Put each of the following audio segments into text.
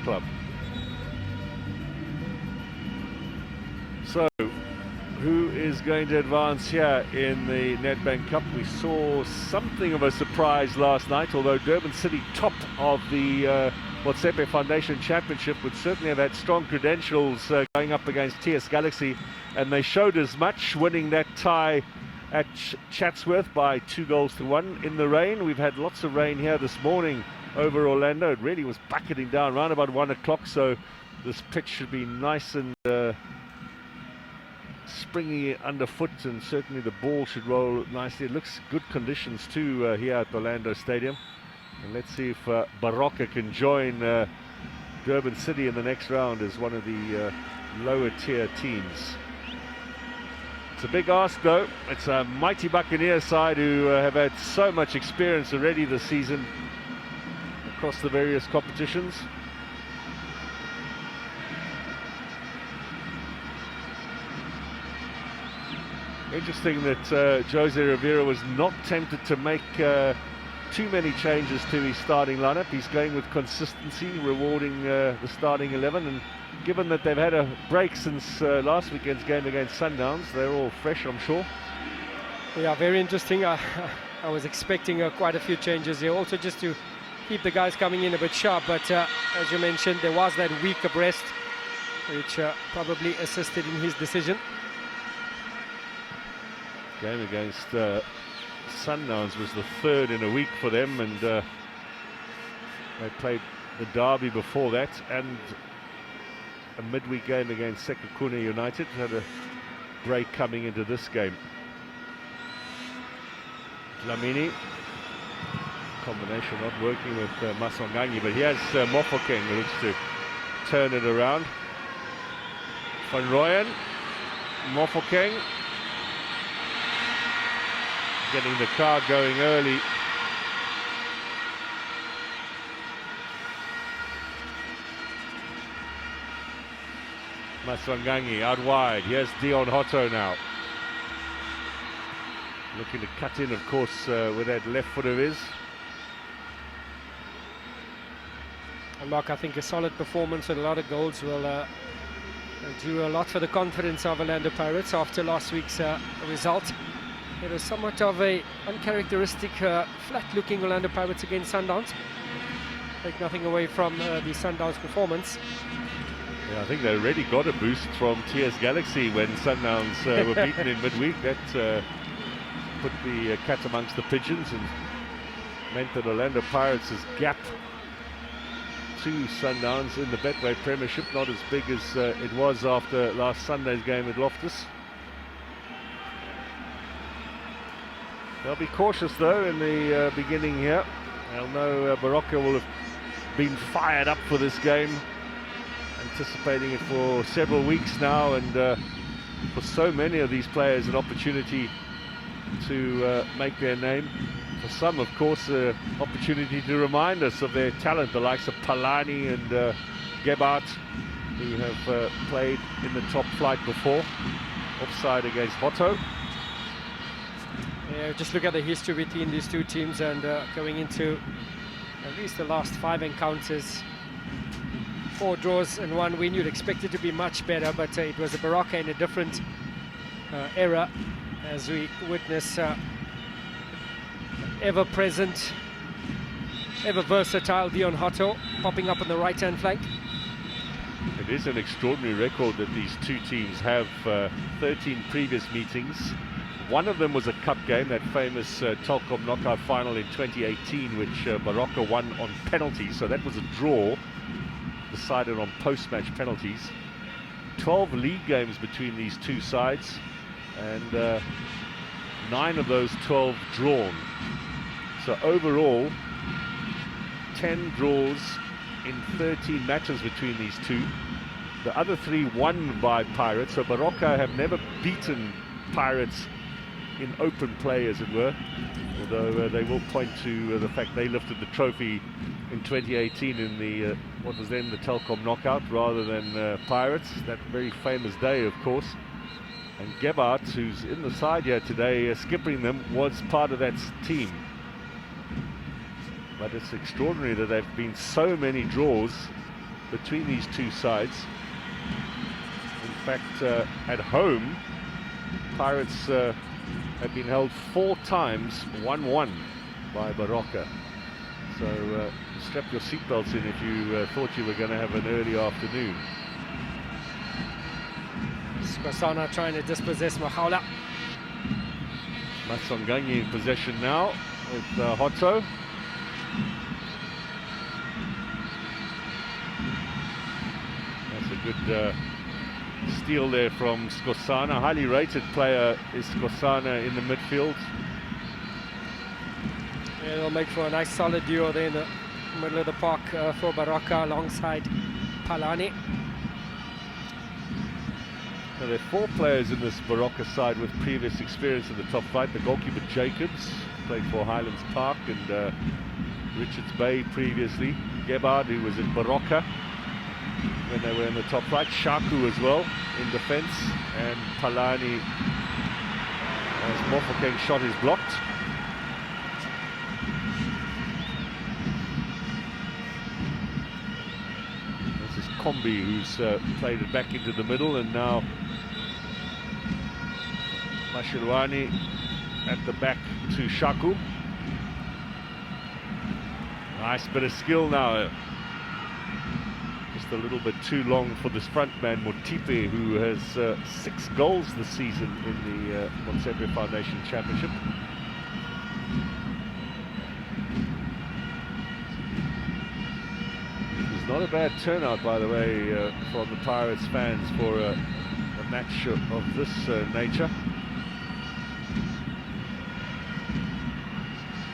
club. So, who is going to advance here in the Nedbank Cup? We saw something of a surprise last night, although Durban City, top of the Motsepe Foundation Championship, would certainly have had strong credentials going up against TS Galaxy, and they showed as much, winning that tie at Chatsworth by 2-1 in the rain. We've had lots of rain here this morning over Orlando. It really was bucketing down around about 1 o'clock, so this pitch should be nice and springy underfoot, and certainly the ball should roll nicely. It looks good conditions too here at Orlando Stadium. And let's see if Baroka can join Durban City in the next round as one of the lower tier teams. It's a big ask though. It's a mighty Buccaneer side who have had so much experience already this season across the various competitions. Interesting that Jose Rivera was not tempted to make too many changes to his starting lineup. He's going with consistency, rewarding the starting 11, and given that they've had a break since last weekend's game against Sundowns, they're all fresh, I'm sure. Yeah, very interesting. I was expecting quite a few changes here, also just to keep the guys coming in a bit sharp, but as you mentioned, there was that week of rest, which probably assisted in his decision. Game against Sundowns was the third in a week for them, and they played the derby before that, and a midweek game against Sekhukhune United. Had a break coming into this game. Dlamini, combination not working with Maswanganyi, but here's Mofokeng who looks to turn it around. Van Rooyen, Mofokeng, getting the crowd going early. Maswanganyi out wide. Here's Dion Hotto now. Looking to cut in, of course, with that left foot of his. And Mark, I think a solid performance with a lot of goals will do a lot for the confidence of Orlando Pirates after last week's result. It was somewhat of a uncharacteristic, flat-looking Orlando Pirates against Sundowns. Take nothing away from the Sundowns performance. Yeah, I think they already got a boost from TS Galaxy when Sundowns were beaten in midweek. That put the cat amongst the pigeons and meant that Orlando Pirates' gap to Sundowns in the Betway Premiership not as big as it was after last Sunday's game at Loftus. They'll be cautious though in the beginning here. They'll know Baroka will have been fired up for this game, anticipating it for several weeks now, and for so many of these players an opportunity to make their name. For some, of course, an opportunity to remind us of their talent, the likes of Palani and Gebhardt, who have played in the top flight before. Offside against Hotto. Yeah, just look at the history between these two teams, and going into at least the last 5 encounters, 4 draws and 1 win. You'd expect it to be much better, but it was a Baroka in a different era, as we witness ever-present, ever-versatile Dion Hotto popping up on the right-hand flank. It is an extraordinary record that these two teams have. 13 previous meetings. One of them was a cup game, that famous Telkom knockout final in 2018, which Baroka won on penalties. So that was a draw, decided on post-match penalties. 12 league games between these two sides, and 9 of those 12 drawn. So overall, 10 draws in 13 matches between these two. The other 3 won by Pirates, so Baroka have never beaten Pirates in open play, as it were, although they will point to the fact they lifted the trophy in 2018 in the what was then the Telkom knockout rather than Pirates. That very famous day, of course. And Gebhardt, who's in the side here today, skipping them, was part of that team. But it's extraordinary that there have been so many draws between these two sides. In fact, at home, Pirates have been held 4 times 1-1 by Baroka. So strap your seatbelts in if you thought you were going to have an early afternoon. Skosana trying to dispossess Mahaula. Maswanganyi in possession now with Hotto. That's a good steal there from Skosana. Highly rated player is Skosana in the midfield. Yeah, it'll make for a nice solid duo there in the middle of the park for Baroka alongside Palani. Now, there are 4 players in this Baroka side with previous experience in the top flight. The goalkeeper Jacobs played for Highlands Park and Richards Bay previously. Gebhard, who was in Baroka when they were in the top flight. Shaku as well in defence. And Palani, as Mofokeng's shot is blocked. This is Kombi, who's played it back into the middle, and now Mashilwani at the back to Shaku. Nice bit of skill now. Just a little bit too long for this frontman Motipe, who has 6 goals this season in the Motsepe Foundation Championship. It's not a bad turnout, by the way, from the Pirates fans for a match of this nature.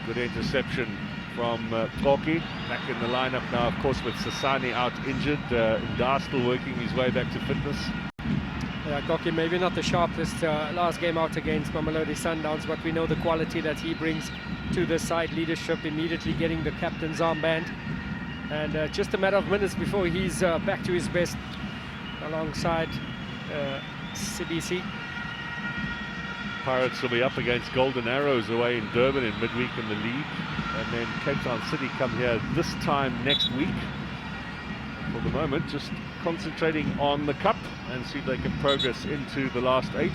Good interception from Koki, back in the lineup now, of course, with Sasani out injured. Ndar still working his way back to fitness. Yeah, Koki maybe not the sharpest last game out against Mamelodi Sundowns, but we know the quality that he brings to the side. Leadership, immediately getting the captain's armband, and just a matter of minutes before he's back to his best alongside CBC. Pirates will be up against Golden Arrows away in Durban in midweek in the league, and then Cape Town City come here this time next week. For the moment, just concentrating on the cup and see if they can progress into the last 8.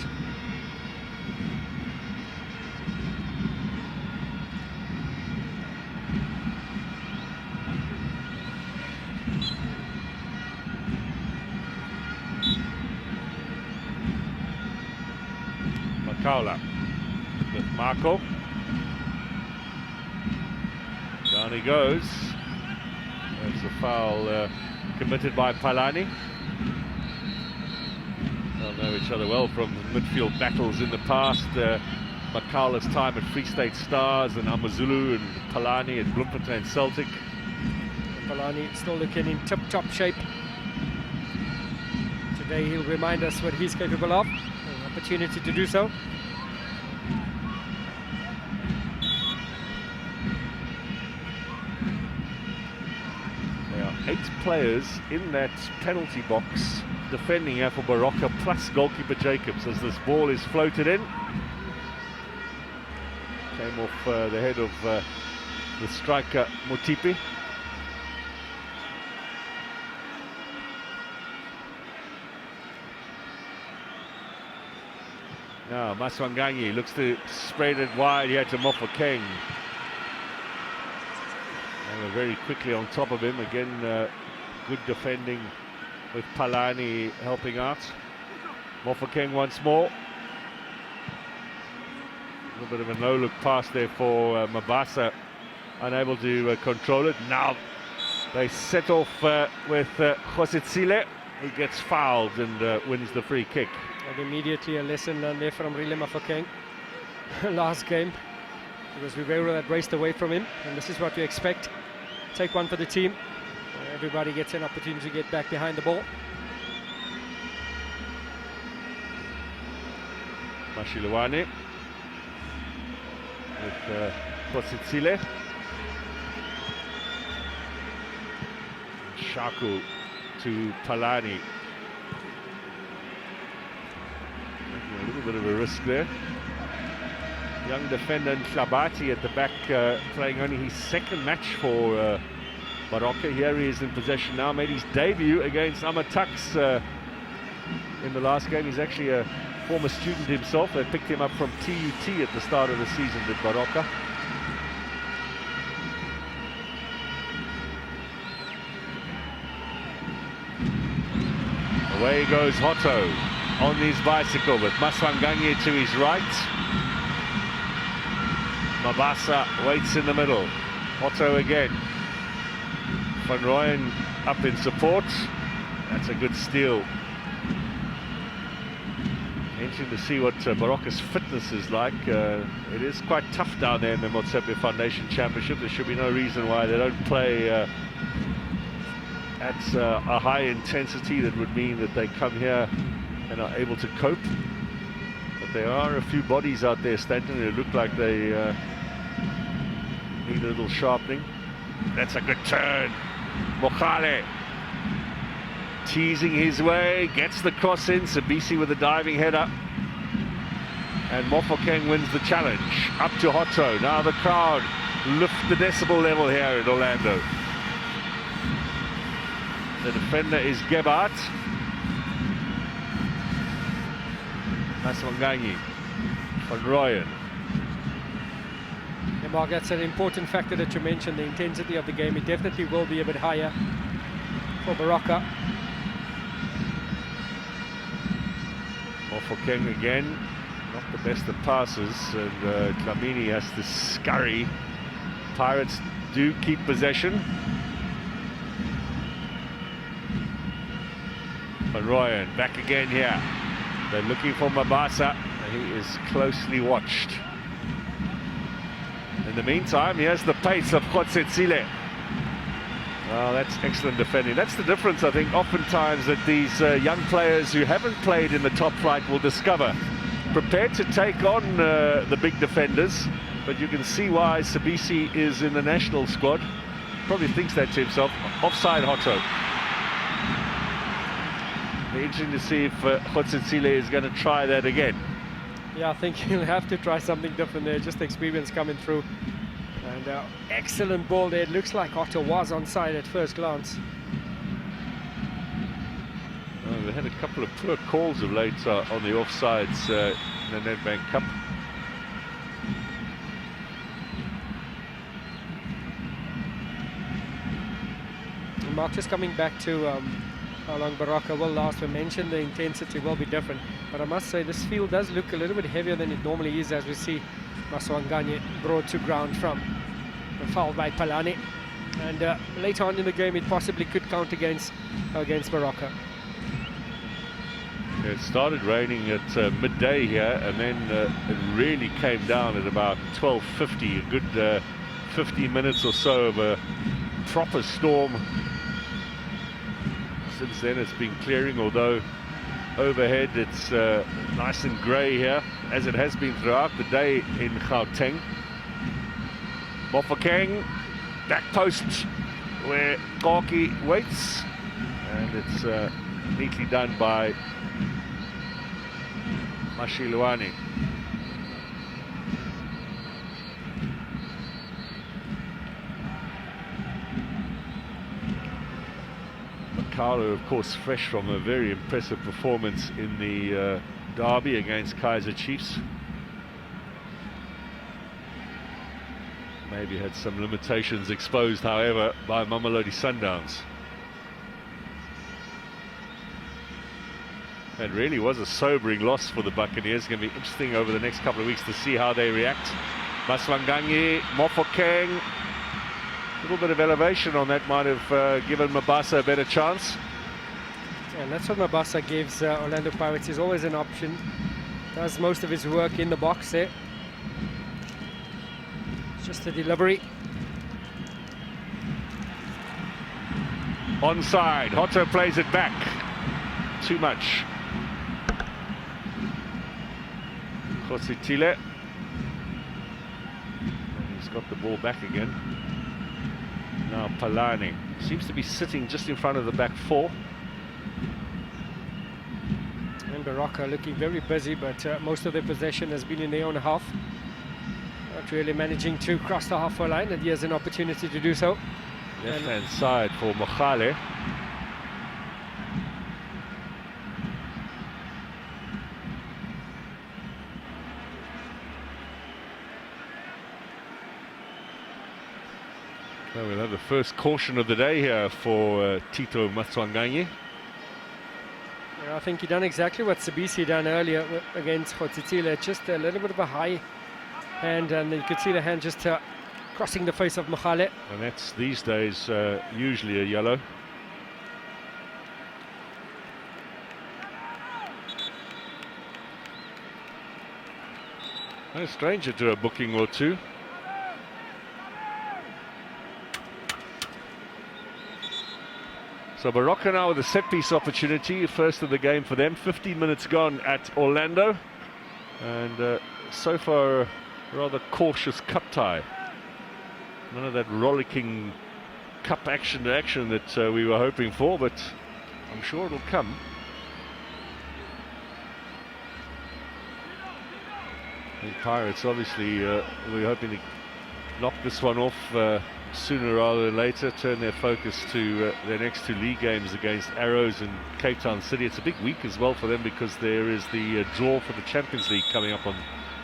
Makaula with Marco. Down he goes. That's a foul committed by Palani. They'll know each other well from midfield battles in the past. Makaula's time at Free State Stars and Amazulu, and Palani at Bloemfontein Celtic. Palani still looking in tip-top shape. Today he'll remind us what he's capable of. An opportunity to do so. There are 8 players in that penalty box defending here for Baroka, plus goalkeeper Jacobs, as this ball is floated in. Came off the head of the striker Motipe. Now Maswanganyi looks to spread it wide here to Mofokeng. They were very quickly on top of him. Again, good defending with Palani helping out. Mofokeng once more. A little bit of a no-look pass there for Mabasa, unable to control it. Now they set off with Josetsile, who gets fouled and wins the free kick. And immediately a lesson learned there from Rile Mafokeng last game. It was Rivera that raced away from him, and this is what we expect. Take one for the team. Everybody gets an opportunity to get back behind the ball. Mashilwani with Josetsile. Shaku to Palani. A little bit of a risk there. Young defender Nhlabati at the back, playing only his 2nd match for Baroka, here he is in possession now, made his debut against Amatux in the last game. He's actually a former student himself. They picked him up from TUT at the start of the season, did Baroka. Away goes Hotto on his bicycle with Maswanganye to his right. Mabasa waits in the middle. Hotto again. Van Rooyen up in support. That's a good steal. Interesting to see what Baroka's fitness is like. It is quite tough down there in the Motsepe Foundation Championship. There should be no reason why they don't play at a high intensity. That would mean that they come here and are able to cope. But there are a few bodies out there, Stanton, who look like they need a little sharpening. That's a good turn. Mokhale teasing his way, gets the cross in. Sabisi with a diving header. And Mofokeng wins the challenge. Up to Hotto. Now the crowd lift the decibel level here in Orlando. The defender is Gebhardt. Maswanganyi. Van Rooyen. Yeah, Mark, that's an important factor that you mentioned, the intensity of the game. It definitely will be a bit higher for Baroka. Mofokeng again, not the best of passes, and Dlamini has to scurry. Pirates do keep possession. Van Rooyen back again here. They're looking for Mabasa, and he is closely watched. In the meantime, here's the pace of Khotsetsile. Well, that's excellent defending. That's the difference, I think, oftentimes that these young players who haven't played in the top flight will discover. Prepared to take on the big defenders, but you can see why Sabisi is in the national squad. Probably thinks that to himself. Offside Hotto. Be interesting to see if Khotsetsile is going to try that again. Yeah, I think he'll have to try something different there. Just the experience coming through. And excellent ball there. It looks like Hotto was onside at first glance. They had a couple of poor calls of late on the offsides in the Nedbank Cup. And Mark, just coming back to how long Baroka will last. We mentioned the intensity will be different, but I must say this field does look a little bit heavier than it normally is, as we see Maswanganye brought to ground from the foul by Palani, and later on in the game it possibly could count against Baroka. It started raining at midday here, and then it really came down at about 12:50, a good 15 minutes or so of a proper storm. Since then it's been clearing, although overhead it's nice and grey here, as it has been throughout the day in Gauteng. Mofokeng, back post where Gorky waits, and it's neatly done by Mashiluani. Makalo, of course, fresh from a very impressive performance in the derby against Kaizer Chiefs. Maybe had some limitations exposed, however, by Mamelodi Sundowns. It really was a sobering loss for the Buccaneers. It's going to be interesting over the next couple of weeks to see how they react. Maswanganyi, Mofokeng, a little bit of elevation on that might have given Mabasa a better chance. And that's what Mabasa gives Orlando Pirates. He's always an option. Does most of his work in the box there. It's just the delivery. Onside, Hotto plays it back. Too much. Khotsetsile. He's got the ball back again. Now Palani seems to be sitting just in front of the back four. And Baroka looking very busy, but most of their possession has been in their own half. Not really managing to cross the halfway line, and he has an opportunity to do so. Left-hand side for Mokhale. So we'll have the first caution of the day here for Tito Matswanganyi. I think he done exactly what Sabisi done earlier against Khotitile, just a little bit of a high hand, and you could see the hand just crossing the face of Mokhale. And that's these days usually a yellow. No stranger to a booking or two. So Baroka now with a set-piece opportunity, first of the game for them. 15 minutes gone at Orlando, and so far a rather cautious cup tie. None of that rollicking cup action that we were hoping for, but I'm sure it'll come. The Pirates obviously we're hoping to knock this one off sooner rather than later, turn their focus to their next two league games against Arrows and Cape Town City. It's a big week as well for them because there is the draw for the Champions League coming up on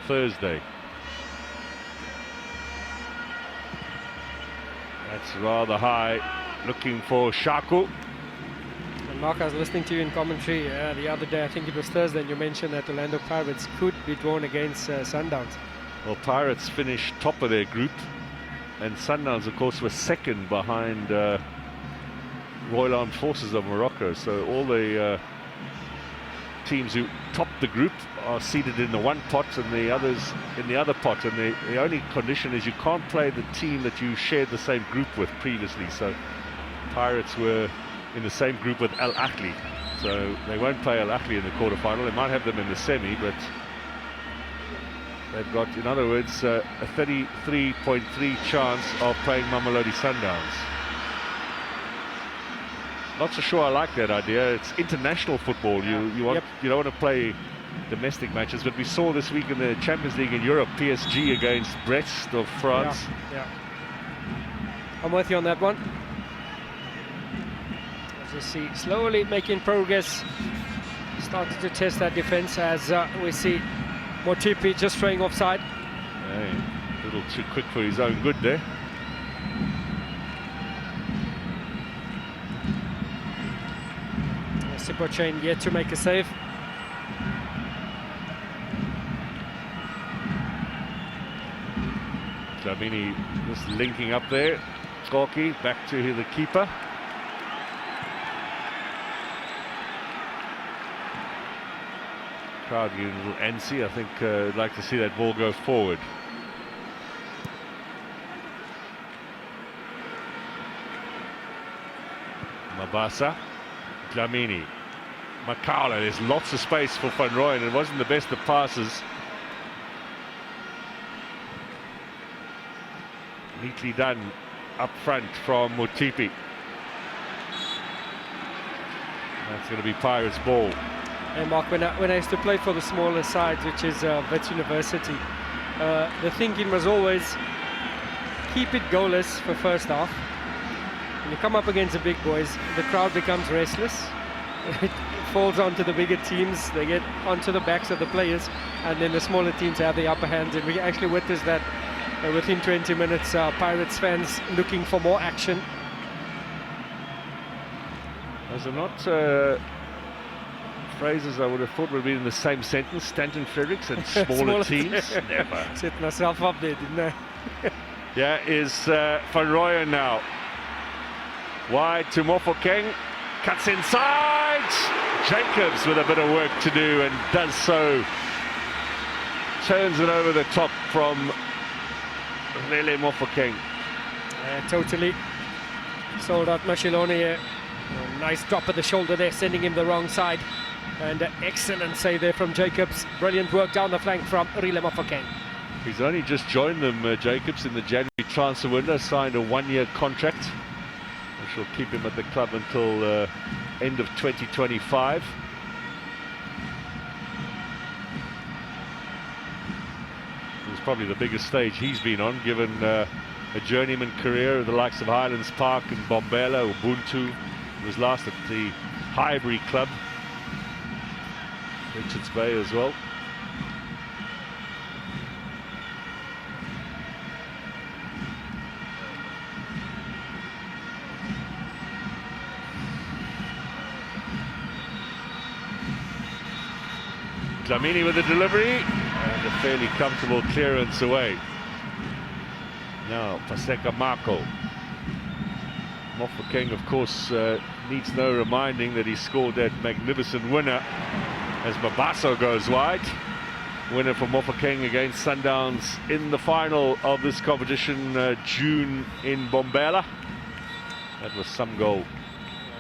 Thursday. That's rather high, looking for Shaku. And Mark, I was listening to you in commentary the other day, I think it was Thursday, and you mentioned that Orlando Pirates could be drawn against Sundowns. Well, Pirates finished top of their group, and Sundowns, of course, were second behind Royal Armed Forces of Morocco. So all the teams who topped the group are seated in the one pot and the others in the other pot. And the only condition is you can't play the team that you shared the same group with previously. So Pirates were in the same group with Al Ahly. So they won't play Al Ahly in the quarterfinal. They might have them in the semi, but they've got, in other words, a 33.3 chance of playing Mamelodi Sundowns. Not so sure I like that idea. It's international football. You don't want to play domestic matches, but we saw this week in the Champions League in Europe, PSG against Brest of France. Yeah. I'm with you on that one. As you see, slowly making progress, starting to test that defense as we see Motipi just throwing offside. Hey, a little too quick for his own good there. Sipochain yet to make a save. Dlamini just linking up there. Gorky back to the keeper. Crowd getting a little antsy. I think I'd like to see that ball go forward. Mabasa, Dlamini, Makala. There's lots of space for Van Rooyen. It wasn't the best of passes. Neatly done up front from Motipi. That's going to be Pirates' ball. And Mark, when I used to play for the smaller sides, which is Wits University, the thinking was always keep it goalless for first half. When you come up against the big boys, the crowd becomes restless. It falls onto the bigger teams. They get onto the backs of the players, and then the smaller teams have the upper hands. And we actually witnessed that within 20 minutes. Pirates fans looking for more action. Those are not phrases I would have thought would be in the same sentence. Stanton Fredericks and smaller teams. Never. Set myself up there, didn't I? Yeah, is Van Rooyen now. Wide to Mofokeng. Cuts inside. Jacobs with a bit of work to do and does so. Turns it over the top from Lele Mofokeng. Totally sold out Mashilone here. Nice drop at the shoulder there, sending him the wrong side. And excellent save there from Jacobs. Brilliant work down the flank from Rile Mofokeng. He's only just joined them, Jacobs, in the January transfer window, signed a one-year contract, which will keep him at the club until end of 2025. It's probably the biggest stage he's been on, given a journeyman career at the likes of Highlands Park and Bombela, Ubuntu. He was last at the Highbury Club, Richards Bay as well. Dlamini with the delivery and a fairly comfortable clearance away. Now Paseka Marco. Mofokeng, of course, needs no reminding that he scored that magnificent winner as Mabaso goes wide. Winner for Mofokeng against Sundowns in the final of this competition, June in Bombela. That was some goal.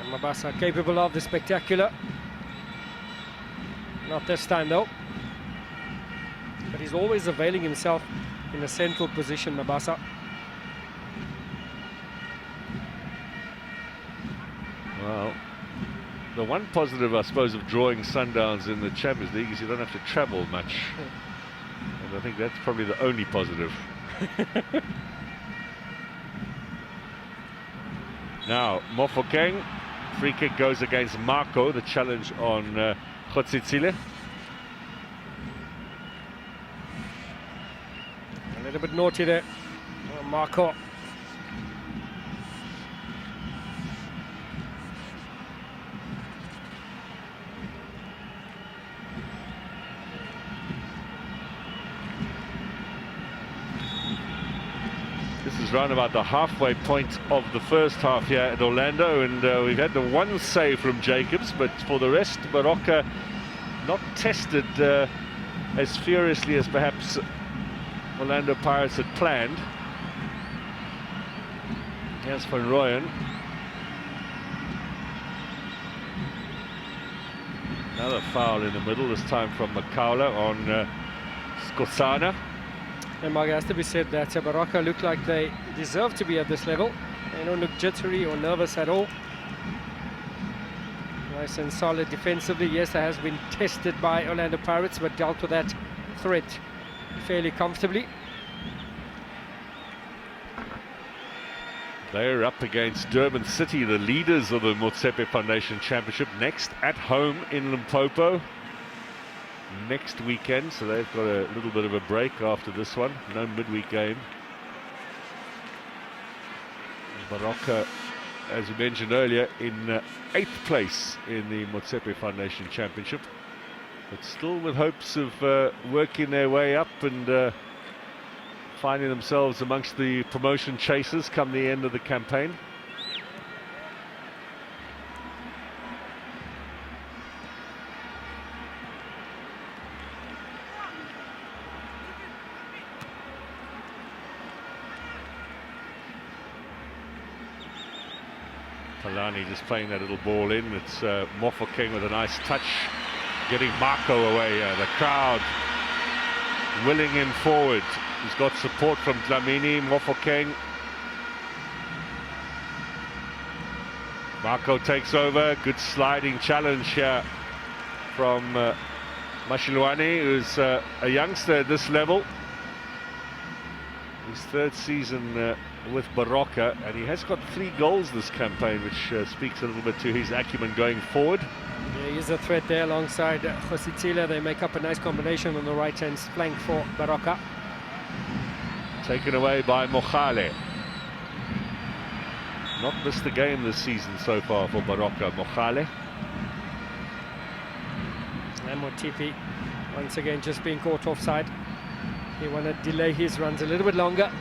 Mabasa capable of the spectacular. Not this time though. But he's always availing himself in a central position, Mabasa. Well, the one positive, I suppose, of drawing Sundowns in the Champions League is you don't have to travel much. And I think that's probably the only positive. Now, Mofokeng. Free kick goes against Marco, the challenge on Khotsitsile. A little bit naughty there, Marco. This is round about the halfway point of the first half here at Orlando, and we've had the one save from Jacobs, but for the rest, Baroka not tested as furiously as perhaps Orlando Pirates had planned. Here's Van Rooyen. Another foul in the middle, this time from Makaula on Skosana. And Mark, has to be said that Baroka look like they deserve to be at this level. They don't look jittery or nervous at all. Nice and solid defensively. Yes, that has been tested by Orlando Pirates, but dealt with that threat fairly comfortably. They're up against Durban City, the leaders of the Motsepe Foundation Championship, next at home in Limpopo next weekend, so they've got a little bit of a break after this one. No midweek game. Baroka, as we mentioned earlier, in 8th place in the Motsepe Foundation Championship, but still with hopes of working their way up and finding themselves amongst the promotion chasers come the end of the campaign. Palani just playing that little ball in. It's Mofokeng with a nice touch, getting Marco away. The crowd willing him forward. He's got support from Dlamini. Mofokeng. Marco takes over. Good sliding challenge here from Mashilwani, who's a youngster at this level. His 3rd season with Baroka, and he has got 3 goals this campaign, which speaks a little bit to his acumen going forward. Yeah, he's a threat there alongside Khotsitsile. They make up a nice combination on the right-hand flank for Baroka. Taken away by Mokhale. Not missed a game this season so far for Baroka, Mokhale. And Motipi, once again, just being caught offside. He want to delay his runs a little bit longer.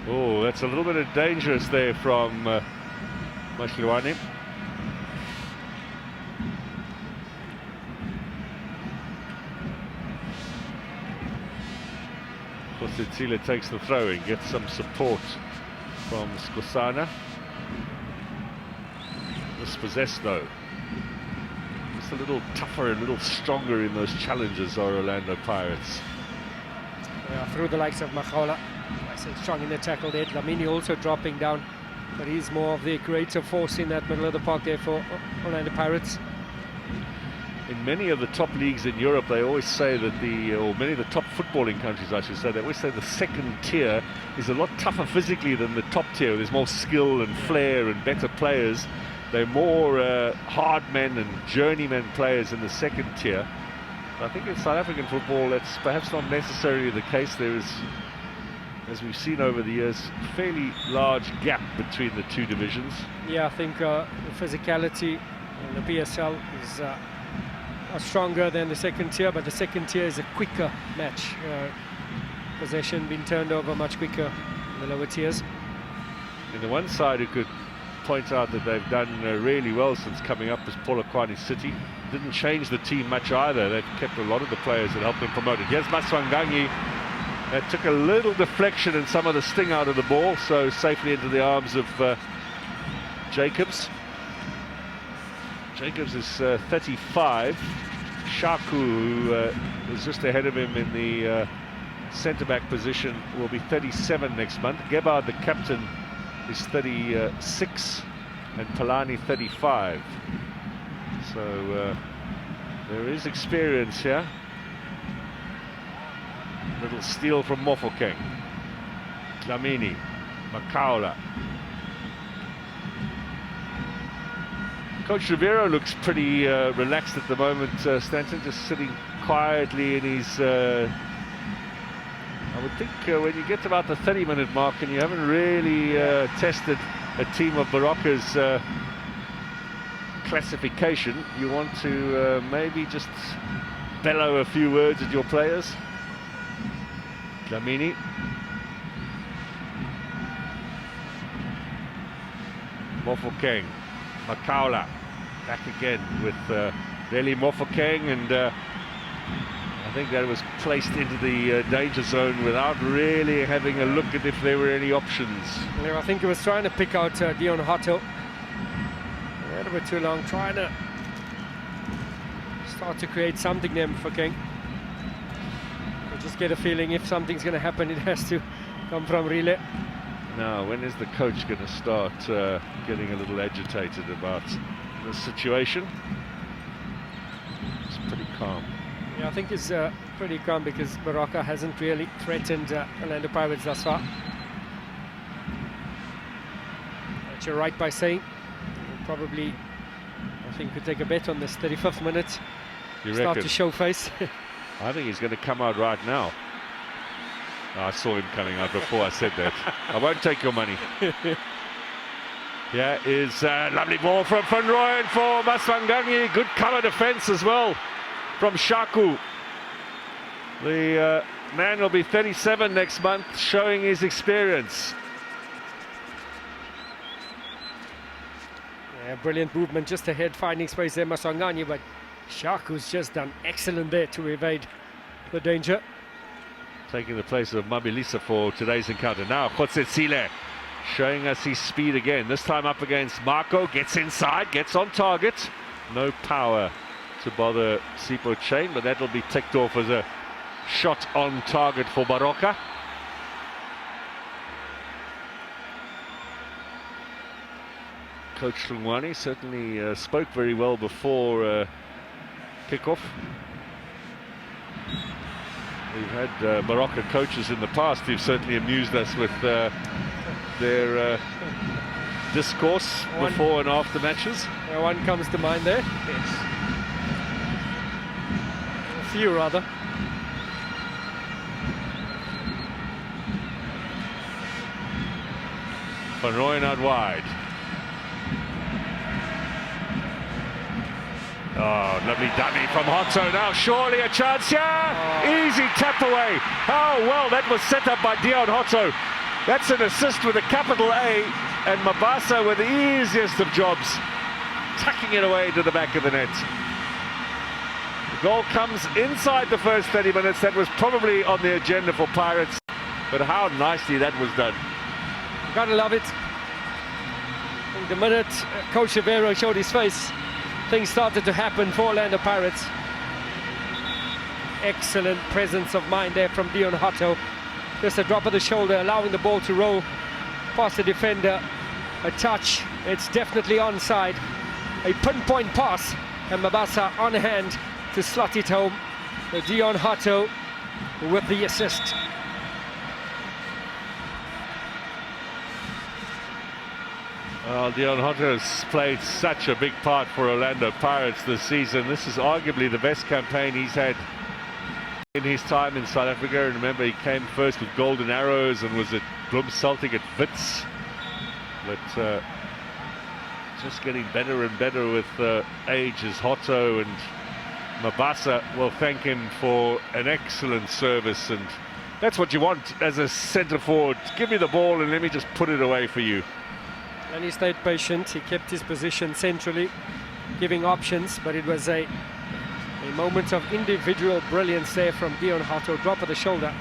Oh, that's a little bit of dangerous there from Mashilwani. Khotsitsile takes the throw in, gets some support from Skosana. Dispossessed though. Just a little tougher and a little stronger in those challenges are Orlando Pirates. Yeah, through the likes of Makhola. Nice strong in the tackle there. Dlamini also dropping down, but he's more of the greater force in that middle of the park there for Orlando Pirates. In many of the top leagues in Europe, they always say that or many of the top footballing countries, I should say, they always say the second tier is a lot tougher physically than the top tier. There's more skill and flair and better players. They're more hard men and journeymen players in the second tier. I think in South African football, that's perhaps not necessarily the case. There is, as we've seen over the years, a fairly large gap between the two divisions. Yeah, I think the physicality in the PSL is stronger than the second tier, but the second tier is a quicker match. Possession being turned over much quicker in the lower tiers. And the one side who could point out that they've done really well since coming up is Polokwane City. Didn't change the team much either. They've kept a lot of the players that helped them promote it. Here's Maswanganyi. That took a little deflection and some of the sting out of the ball, so safely into the arms of Jacobs. Jacobs is 35. Shaku, who is just ahead of him in the centre-back position, will be 37 next month. Gebhard, the captain, is 36, and Palani 35. So there is experience here. Little steal from Mofokeng. Dlamini, Makaula. Coach Rivero looks pretty relaxed at the moment, Stanton, just sitting quietly in his... I would think when you get to about the 30-minute mark and you haven't really tested a team of Baroka's classification, you want to maybe just bellow a few words at your players. Dlamini. Mofokeng. Makaula back again with Leli Mofokeng, and I think that was placed into the danger zone without really having a look at if there were any options. Yeah, I think he was trying to pick out Dion Hotto. A little bit too long, trying to start to create something there for King. I just get a feeling if something's going to happen, it has to come from Relay. Now, when is the coach going to start getting a little agitated about the situation? It's pretty calm. Yeah, I think it's pretty calm because Baroka hasn't really threatened Orlando Pirates thus far. But you're right by saying probably, I think, could take a bet on this 35th minute. You start reckon? To show face. I think he's going to come out right now. I saw him coming out before I said that. I won't take your money. Here is a lovely ball from Van Rooyen for Maswanganyi. Good cover defence as well from Shaku. The man will be 37 next month, showing his experience. Yeah, brilliant movement just ahead, finding space there, Maswanganyi, but Shaku's just done excellent there to evade the danger. Taking the place of Mabilisa for today's encounter. Now Khotsetsile showing us his speed again, this time up against Marco, gets inside, gets on target. No power to bother Sipho Chain, but that'll be ticked off as a shot on target for Baroka. Coach Hlungwane certainly spoke very well before kickoff. We've had Baroka coaches in the past who've certainly amused us with their discourse before and after matches. One comes to mind there. Yes. A few, rather. Van Rooyen out wide. Oh, lovely dummy from Hotto. Now surely a chance here. Oh. Easy tap away. How well that was set up by Dion Hotto. That's an assist with a capital A, and Mabasa with the easiest of jobs, tucking it away to the back of the net. The goal comes inside the first 30 minutes. That was probably on the agenda for Pirates, but how nicely that was done. Gotta love it. And the minute Coach Rivero showed his face, things started to happen for Orlando Pirates. Excellent presence of mind there from Dion Hotto. Just a drop of the shoulder, allowing the ball to roll past the defender. A touch, it's definitely onside. A pinpoint pass, and Mabasa on hand to slot it home. Dion Hotto with the assist. Well, Dion Hotto has played such a big part for Orlando Pirates this season. This is arguably the best campaign he's had in his time in South Africa. And remember, he came first with Golden Arrows and was at Bloem Celtic at Wits. But just getting better and better with age as Hotto, and Mabasa will thank him for an excellent service. And that's what you want as a centre forward. Give me the ball and let me just put it away for you. And he stayed patient. He kept his position centrally, giving options, but it was a moment of individual brilliance there from Dion Hotto. Drop of the shoulder,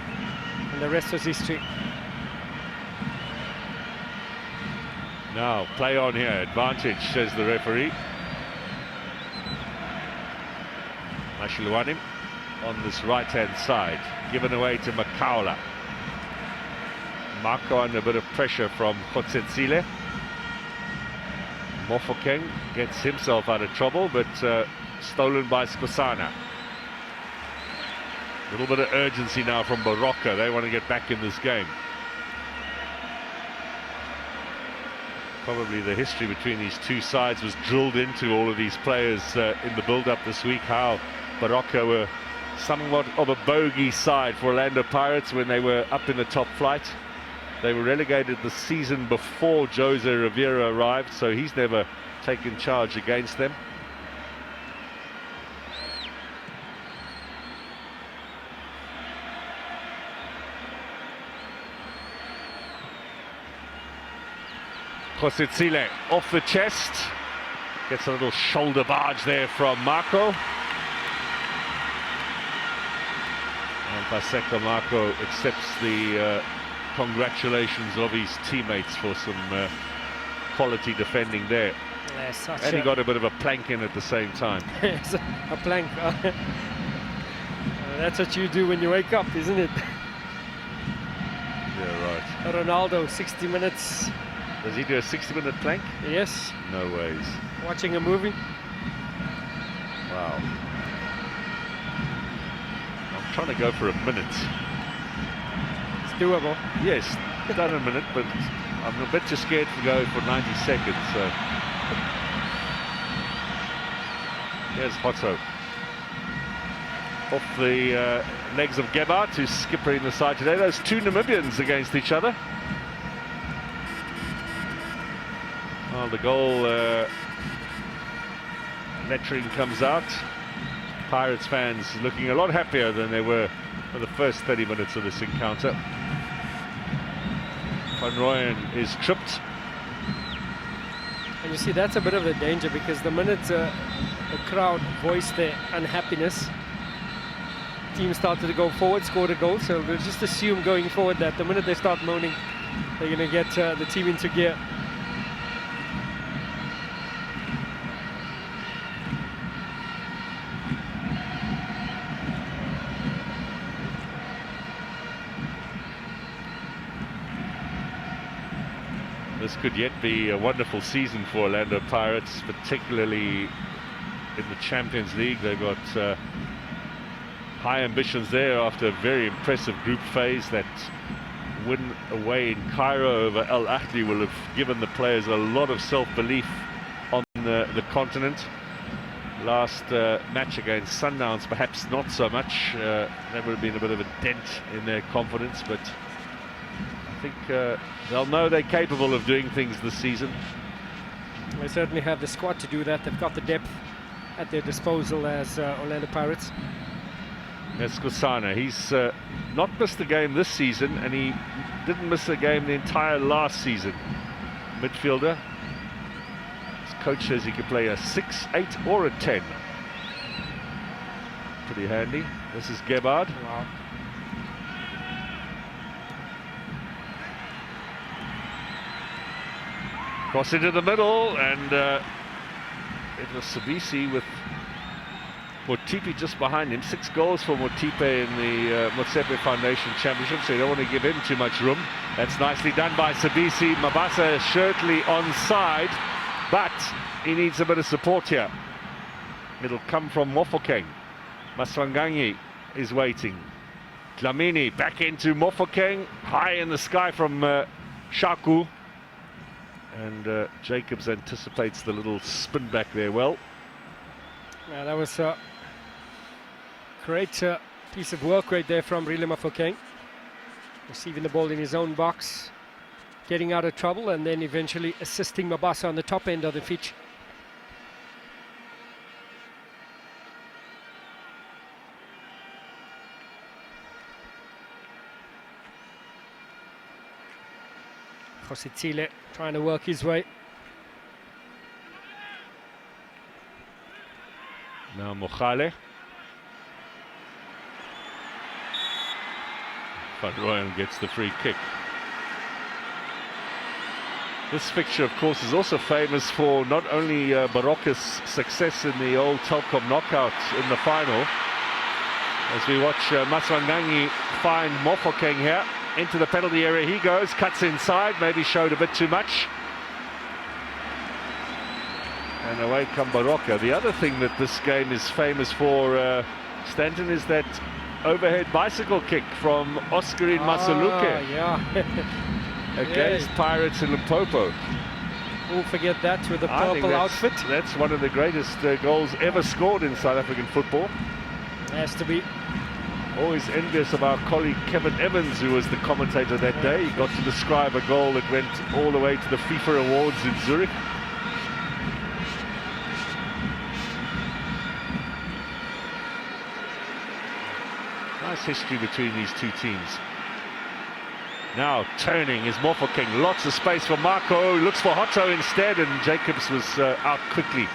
and the rest was history. Now, play on here, advantage, says the referee. Mashiluanim on this right-hand side, given away to Makaula. Marco under a bit of pressure from Khotsetsile. Mofokeng gets himself out of trouble, but stolen by Skosana. A little bit of urgency now from Baroka. They want to get back in this game. Probably the history between these two sides was drilled into all of these players in the build-up this week, how Baroka were somewhat of a bogey side for Orlando Pirates when they were up in the top flight. They were relegated the season before Jose Rivera arrived, so he's never taken charge against them. Khotsetsile off the chest, gets a little shoulder barge there from Marco. And Paseka Marco accepts the congratulations of his teammates for some quality defending there. Yeah, and he got a bit of a plank in at the same time. Yes, a plank. That's what you do when you wake up, isn't it? Yeah, right. Ronaldo, 60 minutes. Does he do a 60-minute plank? Yes. No ways. Watching a movie. Wow. I'm trying to go for a minute. It's doable. Yes, done a minute, but I'm a bit too scared to go for 90 seconds. So here's Hotto. Off the legs of Gebhardt, who's skippering the side today. Those two Namibians against each other. Well, the goal lettering comes out. Pirates fans looking a lot happier than they were for the first 30 minutes of this encounter. Van Rooyen is tripped. And you see, that's a bit of a danger, because the minute the crowd voiced their unhappiness, teams started to go forward, scored a goal. So we'll just assume going forward that the minute they start moaning, they're going to get the team into gear. This could yet be a wonderful season for Orlando Pirates, particularly in the Champions League. They've got high ambitions there after a very impressive group phase. That win away in Cairo over Al Ahly will have given the players a lot of self-belief on the continent. Last match against Sundowns, perhaps not so much. That would have been a bit of a dent in their confidence, but I think they'll know they're capable of doing things this season. They certainly have the squad to do that. They've got the depth at their disposal as Orlando Pirates. That's Skosana. He's not missed a game this season, and he didn't miss a game the entire last season. Midfielder. His coach says he could play a 6, 8 or a 10. Pretty handy. This is Gebhardt. Wow. Cross into the middle, and it was Sabisi with Motipe just behind him. 6 goals for Motipe in the Motsepe Foundation Championship, so you don't want to give him too much room. That's nicely done by Sabisi. Mabasa surely onside, but he needs a bit of support here. It'll come from Mofokeng. Maswanganyi is waiting. Dlamini back into Mofokeng, high in the sky from Shaku. And Jacobs anticipates the little spin back there well. Yeah, that was a great piece of work right there from Rile Mofokeng. Receiving the ball in his own box, getting out of trouble, and then eventually assisting Mabasa on the top end of the pitch. Jositsile trying to work his way. Now Mokhale. Van Rooyen gets the free kick. This fixture, of course, is also famous for not only Baroka's success in the old Telkom knockout in the final. As we watch Maswanganyi find Mofokeng here. Into the penalty area he goes, cuts inside, maybe showed a bit too much. And away come Baroka. The other thing that this game is famous for, Stanton, is that overhead bicycle kick from Oscarin Masaluke. Yeah. Against Pirates in Limpopo. Who'll forget that with the I think purple outfit? That's one of the greatest goals ever scored in South African football. Has to be. Always envious of our colleague Kevin Evans, who was the commentator that day. He got to describe a goal that went all the way to the FIFA Awards in Zurich. Nice history between these two teams. Now turning is Mofokeng. Lots of space for Marco. Looks for Hotto instead, and Jacobs was out quickly.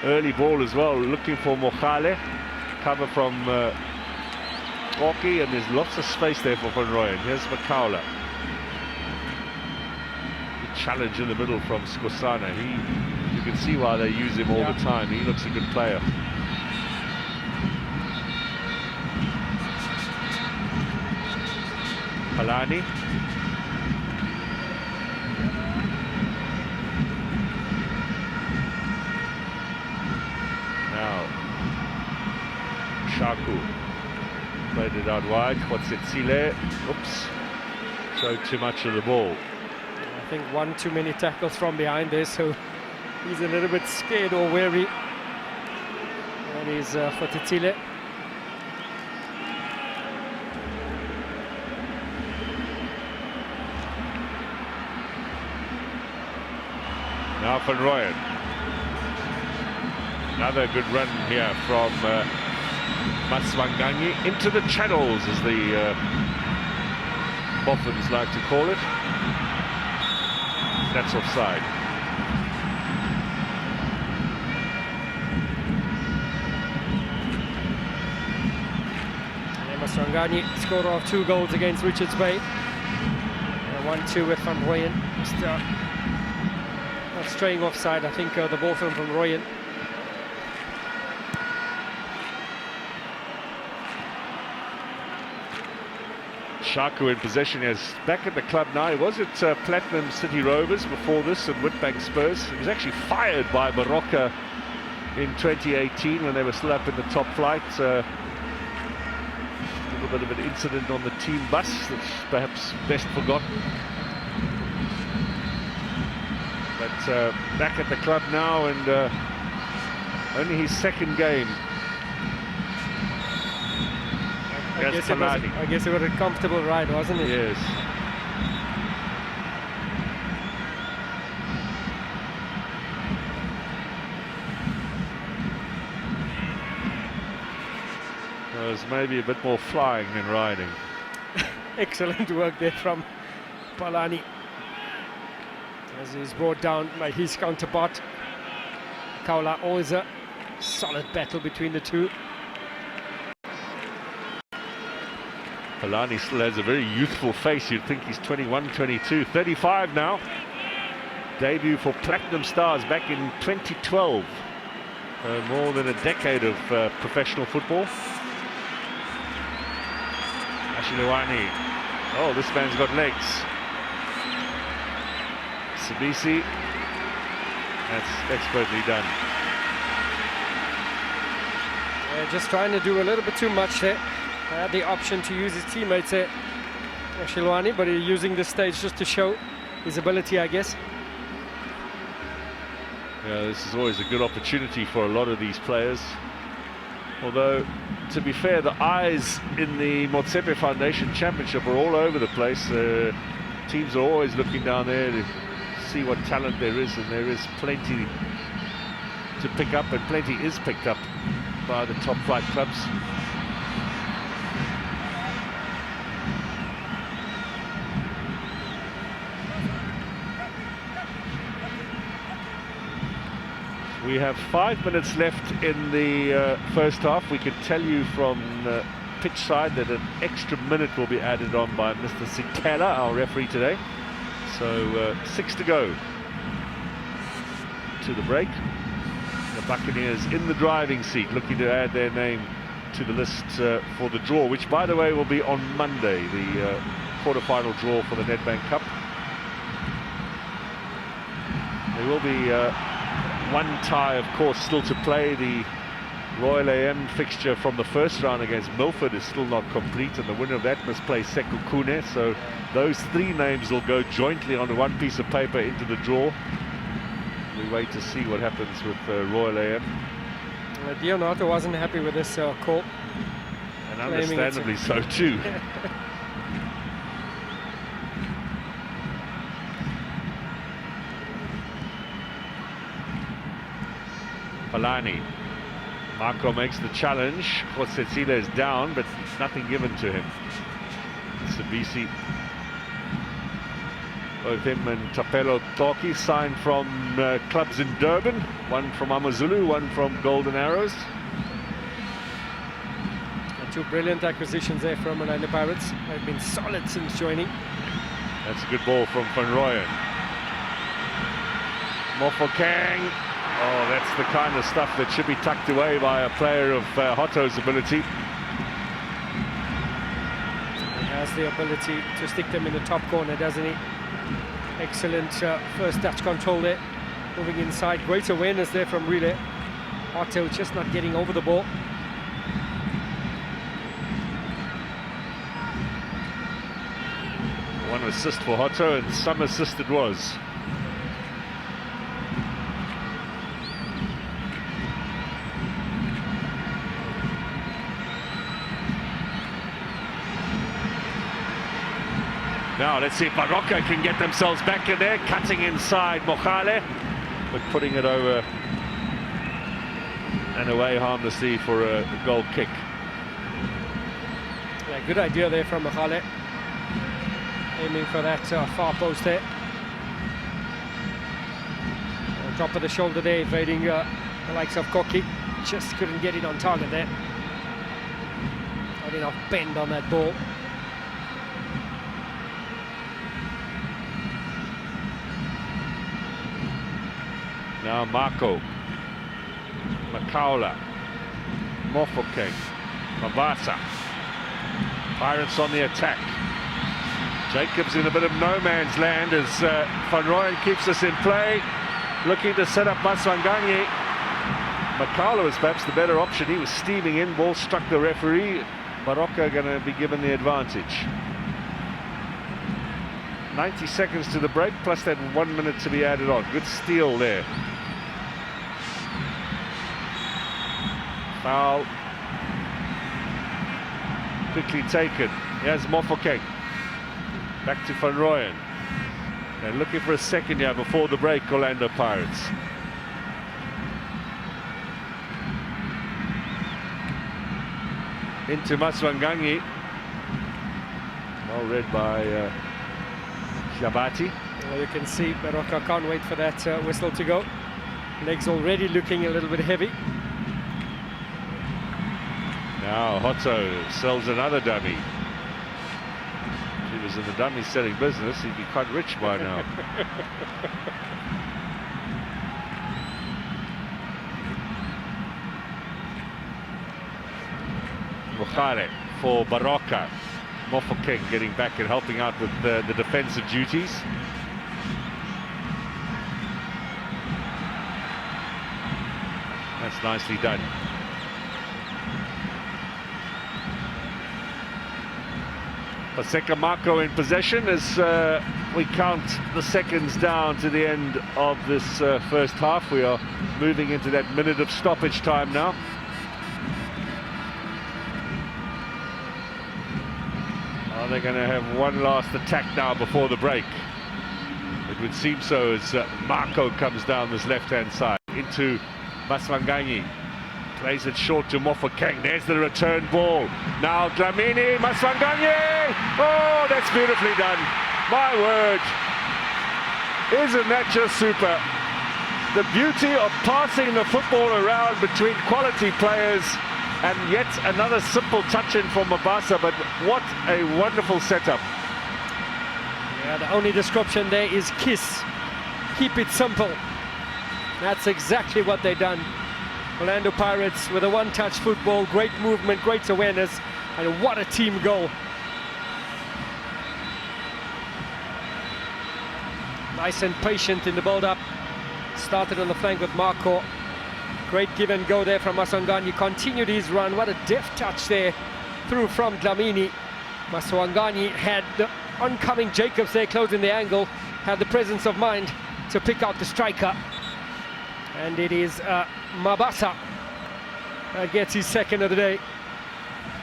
Early ball as well, looking for Mokhale. Cover from Oki, and there's lots of space there for Van Rooyen. Here's Makaula. Good challenge in the middle from Skosana. You can see why they use him all the time. He looks a good player. Palani. Now Shaku played it out wide. Jositsile, oops, showed too much of the ball. I think one too many tackles from behind there, so he's a little bit scared or wary. And he's Jositsile. Now Van Rooyen. Another good run here from Maswanganyi into the channels, as the Boffins like to call it. That's offside. Maswanganyi, scorer of 2 goals against Richards Bay. 1-2 with Van Rooyen. Just not straying offside, I think the ball from Van Rooyen. Shaku in possession, is back at the club now. He was at Platinum City Rovers before this, and Witbank Spurs. He was actually fired by Baroka in 2018 when they were still up in the top flight. A little bit of an incident on the team bus that's perhaps best forgotten. But back at the club now, and only his 2nd game. I guess it was a comfortable ride, wasn't it? Yes. There was maybe a bit more flying than riding. Excellent work there from Palani, as he's brought down by his counterpart. Kaula, always a solid battle between the two. Palani still has a very youthful face. You'd think he's 21, 22, 35 now. Debut for Platinum Stars back in 2012. More than a decade of professional football. Ashilewani. Oh, this man's got legs. Sabisi. That's expertly done. Just trying to do a little bit too much there. Had the option to use his teammates there, Ashilewani, but he's using this stage just to show his ability, I guess. Yeah, this is always a good opportunity for a lot of these players. Although, to be fair, the eyes in the Motsepe Foundation Championship are all over the place. Teams are always looking down there to see what talent there is, and there is plenty to pick up, and plenty is picked up by the top flight clubs. We have 5 minutes left in the first half. We can tell you from pitch side that an extra minute will be added on by Mr. Sikela, our referee today. So 6 to go to the break. The Buccaneers in the driving seat, looking to add their name to the list for the draw, which, by the way, will be on Monday, the quarter-final draw for the Nedbank Cup. There will be one tie, of course, still to play. The Royal AM fixture from the first round against Milford is still not complete, and the winner of that must play Sekukune. So those 3 names will go jointly on one piece of paper into the draw. We wait to see what happens with Royal AM. Dionato wasn't happy with this call. And understandably so too. Palani. Marco makes the challenge. Josetsile is down, but nothing given to him. Sabisi. Both him and Tapelo Toki signed from clubs in Durban. One from Amazulu, one from Golden Arrows. And 2 brilliant acquisitions there from Orlando Pirates. They've been solid since joining. That's a good ball from Van Rooyen. Mofokeng. Oh, that's the kind of stuff that should be tucked away by a player of Hotto's ability. He has the ability to stick them in the top corner, doesn't he? Excellent first touch control there. Moving inside, great awareness there from Relay. Hotto just not getting over the ball. One assist for Hotto, and some assist it was. Now let's see if Baroka can get themselves back in there, cutting inside Mohale, but putting it over and away harmlessly for a goal kick. Yeah, good idea there from Mohale, aiming for that far post there. Top of the shoulder there, evading the likes of Koki. Just couldn't get it on target there. Not enough bend on that ball. Now Marco, Makaula, Mofokeng, Mabasa. Pirates on the attack. Jacobs in a bit of no man's land as Van Rooyen keeps us in play. Looking to set up Maswanganyi. Makaula was perhaps the better option. He was steaming in, ball struck the referee. Baroka going to be given the advantage. 90 seconds to the break, plus that 1 minute to be added on. Good steal there. Foul. Quickly taken. Here's Mofokeng. Back to Van Rooyen. They're looking for a second here before the break, Orlando Pirates. Into Maswanganyi. Well read by Shabati. Well, you can see Baroka can't wait for that whistle to go. Legs already looking a little bit heavy. Now Hotto sells another dummy. If he was in the dummy selling business, he'd be quite rich by now. Bukhare for Baroka. Mofokeng getting back and helping out with the defensive duties. That's nicely done. Paseka Marco in possession as we count the seconds down to the end of this first half. We are moving into that minute of stoppage time now. Are they going to have one last attack now before the break? It would seem so as Marco comes down this left-hand side into Maswanganyi. Plays it short to Mofokeng. There's the return ball. Now Dlamini, Maswanganyi! Oh, that's beautifully done. My word. Isn't that just super? The beauty of passing the football around between quality players, and yet another simple touch-in from Mabasa, but what a wonderful setup. Yeah, the only description there is KISS. Keep it simple. That's exactly what they've done. Orlando Pirates with a one-touch football, great movement, great awareness, and what a team goal. Nice and patient in the build-up. Started on the flank with Marco. Great give and go there from Maswanganyi. Continued his run. What a deft touch there through from Dlamini. Maswanganyi had the oncoming Jacobs there closing the angle, had the presence of mind to pick out the striker. And it is Mabasa that gets his second of the day.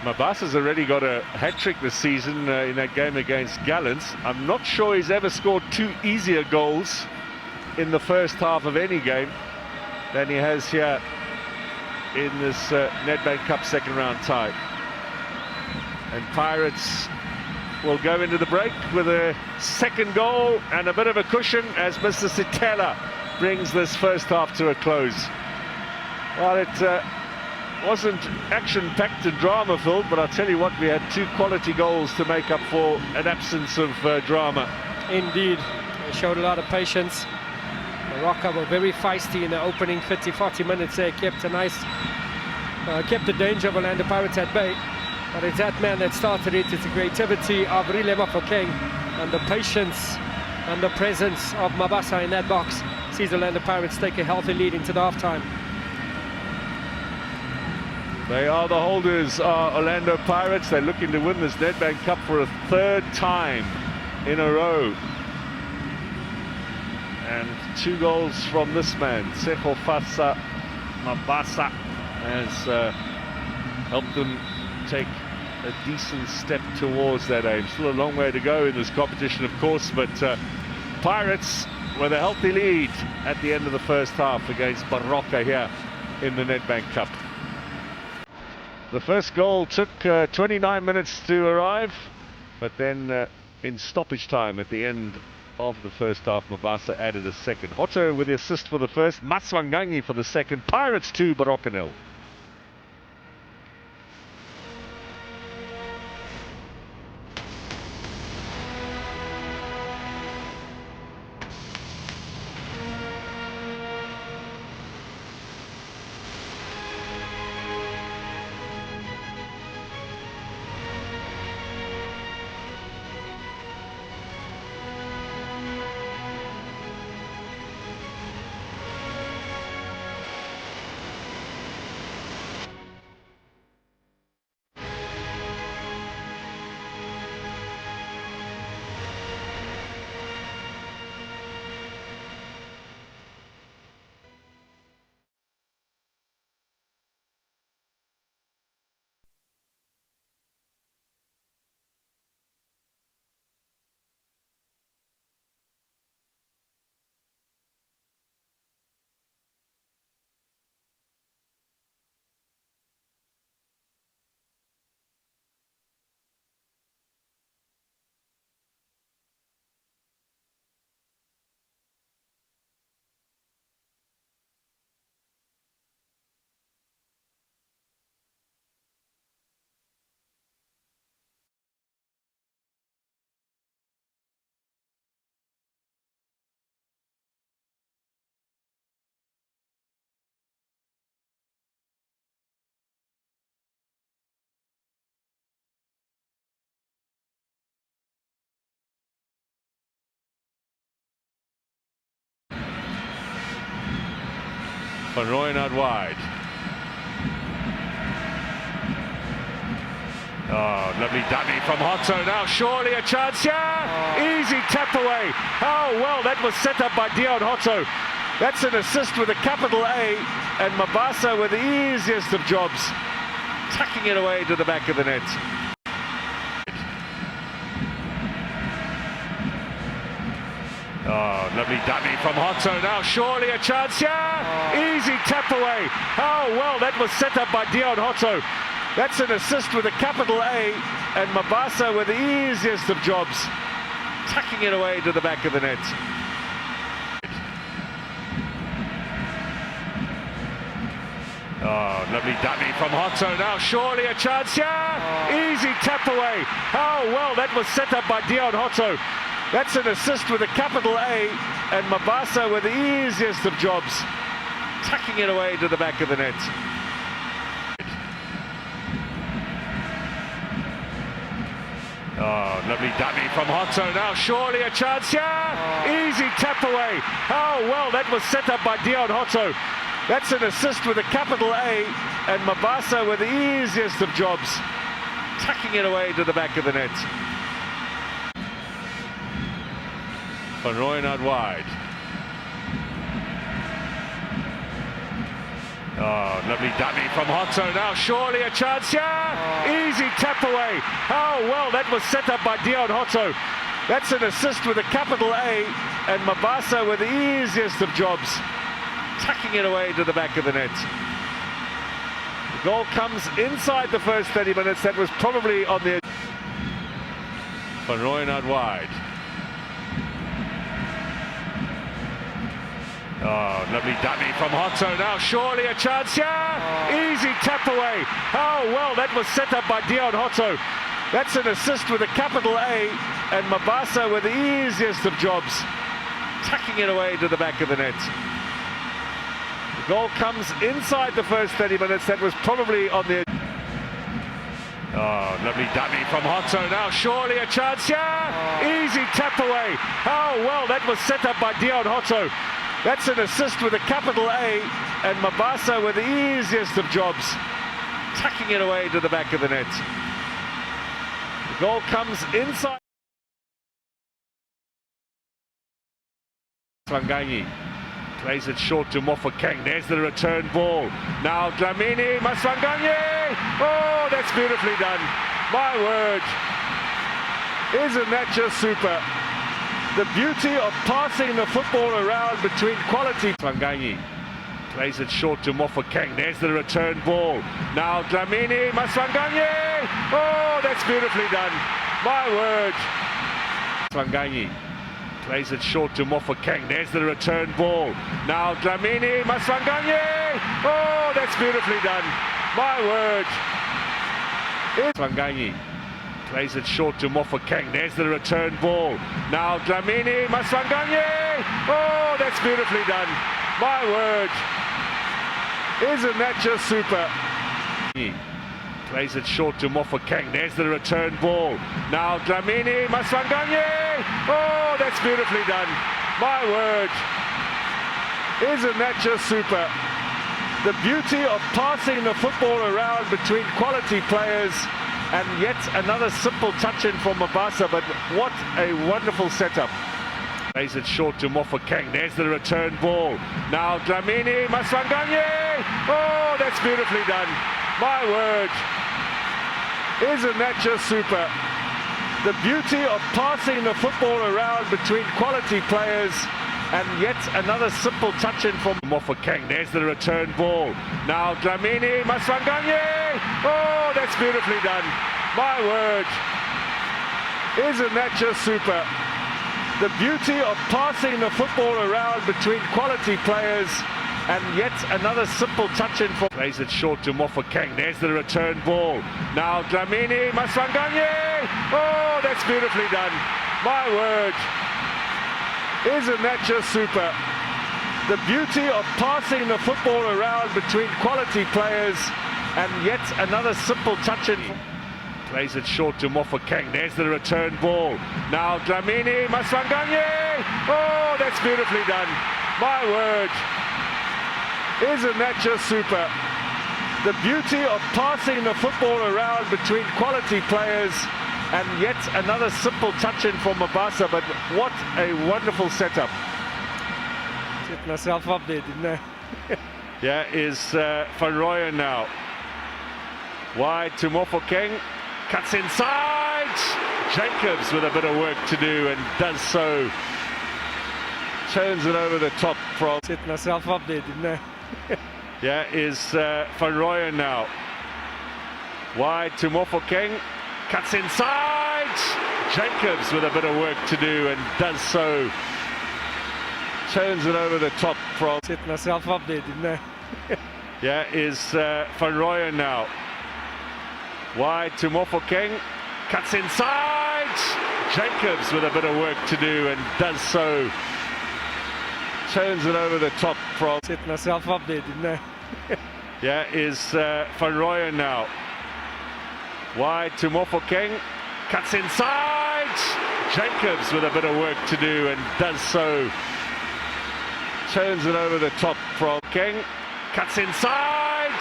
Mabasa's already got a hat-trick this season in that game against Gallants. I'm not sure he's ever scored two easier goals in the first half of any game than he has here in this Nedbank Cup second round tie. And Pirates will go into the break with a second goal and a bit of a cushion as Mr. Sitela brings this first half to a close. Well, it wasn't action-packed and drama-filled, but I'll tell you what, we had two quality goals to make up for an absence of drama. Indeed, they showed a lot of patience. Baroka were very feisty in the opening 30-40 minutes there, kept a nice, kept the danger of Orlando Pirates at bay. But it's that man that started it. It's the creativity of Rile Mofokeng and the patience and the presence of Mabasa in that box sees Orlando Pirates take a healthy lead into the half-time. They are the holders, Orlando Pirates. They're looking to win this Nedbank Cup for a third time in a row. And two goals from this man, Sekofasa Mabasa, has helped them take a decent step towards that aim. Still a long way to go in this competition, of course, but Pirates with a healthy lead at the end of the first half against Baroka here in the Nedbank Cup. The first goal took 29 minutes to arrive, but then in stoppage time at the end of the first half, Mabasa added a second. Otto with the assist for the first, Maswanganyi for the second. Pirates 2, Baroka 0. Van Rooyen out wide. Oh, lovely dummy from Hotto. Now surely a chance here. Easy tap away. Oh, well, that was set up by Dion Hotto. That's an assist with a capital A, and Mabasa with the easiest of jobs, tucking it away to the back of the net. Oh, lovely dummy from Hotto. Now surely a chance here. Easy tap away. Oh, well, that was set up by Dion Hotto. That's an assist with a capital A, and Mabasa with the easiest of jobs, tucking it away to the back of the net. Oh, lovely dummy from Hotto. Now surely a chance here. Easy tap away. Oh, well, that was set up by Dion Hotto. That's an assist with a capital A, and Mabasa with the easiest of jobs, tucking it away to the back of the net. Oh, lovely dummy from Hotto. Now surely a chance here. Easy tap away. Oh, well, that was set up by Dion Hotto. That's an assist with a capital A, and Mabasa with the easiest of jobs, tucking it away to the back of the net. Van Rooyen out wide. Oh, lovely dummy from Hotto. Now surely a chance here. Easy tap away. Oh, well, that was set up by Dion Hotto. That's an assist with a capital A, and Mabasa with the easiest of jobs, tucking it away to the back of the net. The goal comes inside the first 30 minutes. That was probably on the edge. Van Rooyen out wide. Oh, lovely dummy from Hotto. Now surely a chance here. Easy tap away. Oh, well, that was set up by Dion Hotto. That's an assist with a capital A, and Mabasa with the easiest of jobs, tucking it away to the back of the net. The goal comes inside the first 30 minutes. That was probably on the edge. Oh, lovely dummy from Hotto. Now surely a chance here. Easy tap away. Oh, well, that was set up by Dion Hotto. That's an assist with a capital A, and Mabasa with the easiest of jobs, tucking it away to the back of the net. The goal comes inside. Swanganyi plays it short to Mofokeng. There's the return ball. Now Dlamini, Maswanganyi. Oh, that's beautifully done. My word. Isn't that just super? The beauty of passing the football around between quality. Swanganyi plays it short to Mofokeng. There's the return ball. Now Dlamini, Maswanganyi. Oh, that's beautifully done. My word. Swanganyi plays it short to Mofokeng. There's the return ball. Now Dlamini, Maswanganyi. Oh, that's beautifully done. My word. Swanganyi plays it short to Mofokeng. There's the return ball. Now Dlamini, Maswanganyi. Oh, that's beautifully done. My word. Isn't that just super? Plays it short to Mofokeng. There's the return ball. Now Dlamini, Maswanganyi. Oh, that's beautifully done. My word. Isn't that just super? The beauty of passing the football around between quality players, and yet another simple touch in from Mabasa, but what a wonderful setup. Plays it short to Mofokeng. There's the return ball. Now Dlamini, Maswanganyi. Oh, that's beautifully done. My word. Isn't that just super? The beauty of passing the football around between quality players, and yet another simple touch in from Mofokeng. There's the return ball. Now Dlamini, Maswanganyi. Oh, that's beautifully done. My word. Isn't that just super? The beauty of passing the football around between quality players, and yet another simple touch in from. Plays it short to Mofokeng. There's the return ball. Now Dlamini, Maswanganyi. Oh, that's beautifully done. My word. Isn't that just super? The beauty of passing the football around between quality players, and yet another simple touch in. Plays it short to Mofokeng. There's the return ball. Now Dlamini, Maswanganyi. Oh, that's beautifully done. My word. Isn't that just super? The beauty of passing the football around between quality players, and yet another simple touch in from Mabasa, but what a wonderful setup. Set myself up there, didn't I? Yeah, is Van Rooyen now. Wide to Mofokeng, cuts inside. Jacobs with a bit of work to do and does so. Turns it over the top from... Set myself up there, didn't I? Yeah, is Van Rooyen now. Wide to Mofokeng, cuts inside. Jacobs with a bit of work to do and does so. Turns it over the top from... Set myself up there, didn't I? Yeah, is Van Rooyen now. Wide to Mofokeng, cuts inside. Jacobs with a bit of work to do and does so. Turns it over the top from... Set myself up there, didn't I? Yeah, is Van Rooyen now. Wide to Mofokeng, cuts inside. Jacobs with a bit of work to do and does so. Turns it over the top from Keng, cuts inside.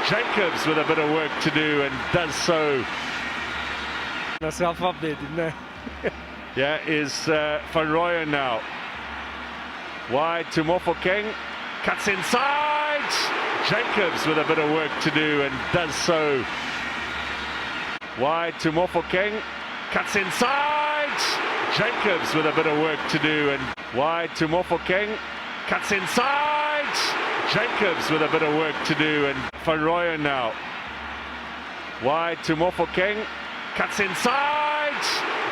Jacobs with a bit of work to do and does so. Myself up there, didn't I? Yeah, is Van Rooyen now. Wide to Mofokeng, cuts inside. Jacobs with a bit of work to do and does so. Wide to Mofokeng, cuts inside. Jacobs with a bit of work to do and wide to Mofokeng, cuts inside. Jacobs with a bit of work to do and Van Rooyen now. Wide to Mofokeng, cuts inside.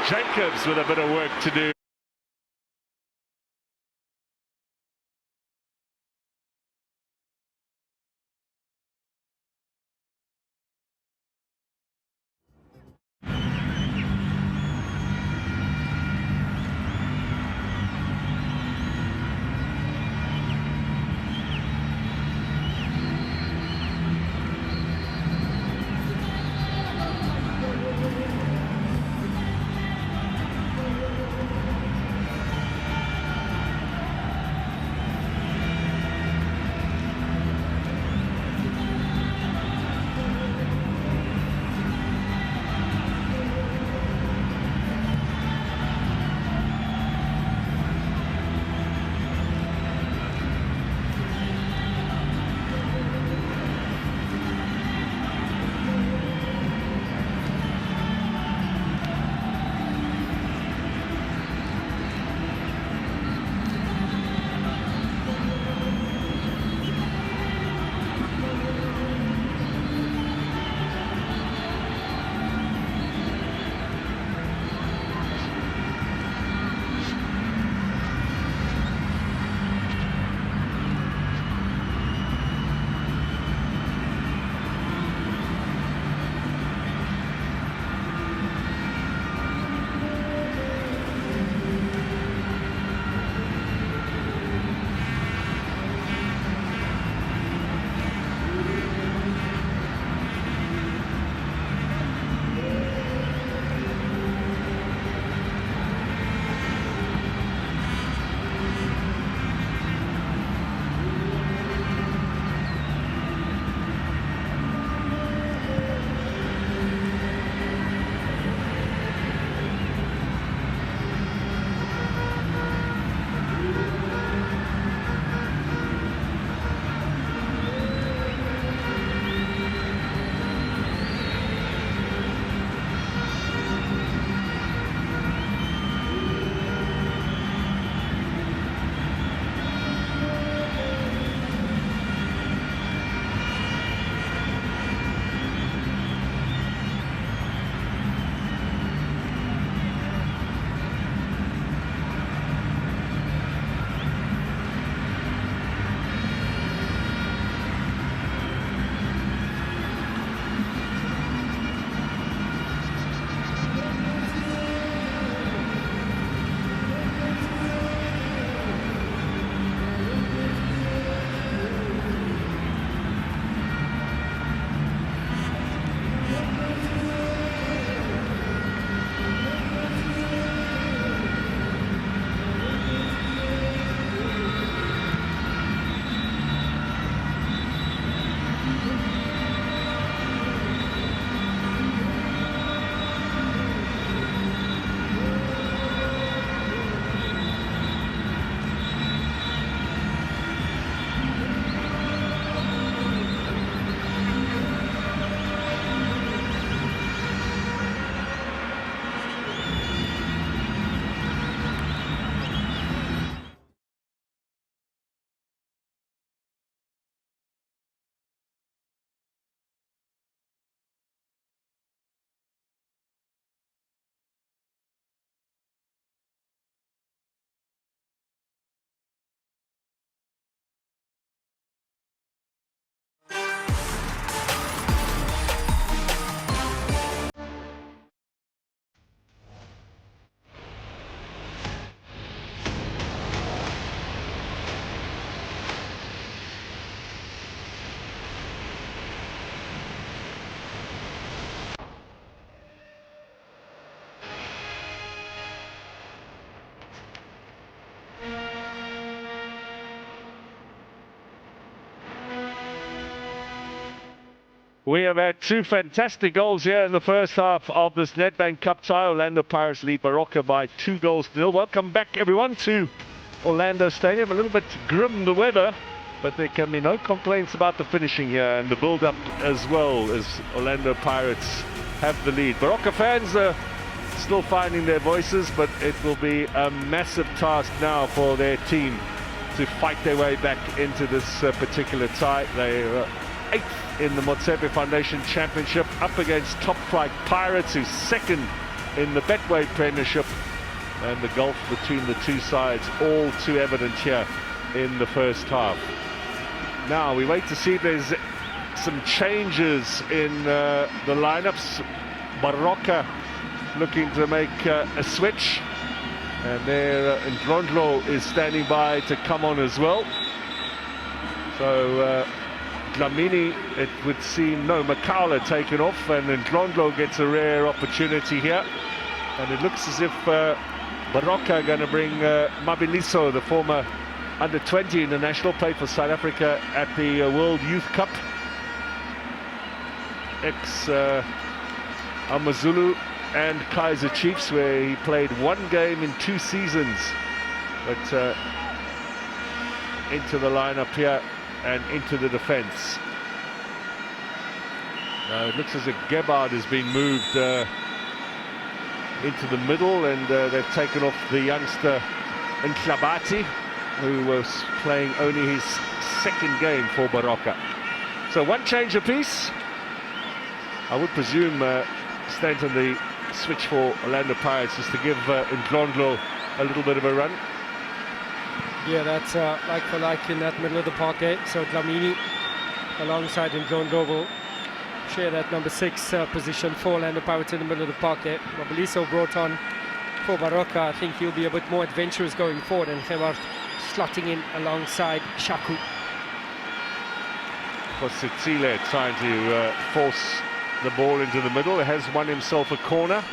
Jacobs with a bit of work to do. We have had two fantastic goals here in the first half of this Nedbank Cup tie. Orlando Pirates lead Baroka by 2-0. Welcome back, everyone, to Orlando Stadium. A little bit grim, the weather, but there can be no complaints about the finishing here and the build-up as well, as Orlando Pirates have the lead. Baroka fans are still finding their voices, but it will be a massive task now for their team to fight their way back into this particular tie. They are 8th in the Motsepe Foundation Championship, up against top flight Pirates, who's 2nd in the Betway Premiership, and the gulf between the two sides all too evident here in the first half. Now we wait to see if there's some changes in the lineups. Baroka looking to make a switch, and there Ndlondlo is standing by to come on as well. So Dlamini, it would seem, no, Makaula taken off, and then Ndlondlo gets a rare opportunity here. And it looks as if Baroka are going to bring Mabiliso, the former under-20 international, played for South Africa at the World Youth Cup. Ex-Amazulu and Kaiser Chiefs, where he played 1 game in 2 seasons. But into the lineup here and into the defence. Now it looks as if Gebhard has been moved into the middle, and they've taken off the youngster Nhlabati, who was playing only his 2nd game for Baroka. So 1 change apiece. I would presume Stanton, the switch for Orlando Pirates, is to give Ndlondlo a little bit of a run. Yeah, that's like for like in that middle of the parquet. So Dlamini alongside Ndlondlo will share that number 6 position for Orlando Pirates in the middle of the parquet. Mabiliso brought on for Baroka. I think he'll be a bit more adventurous going forward, and Gebhard slotting in alongside Shaku. Kositsile trying to force the ball into the middle. He has won himself a corner.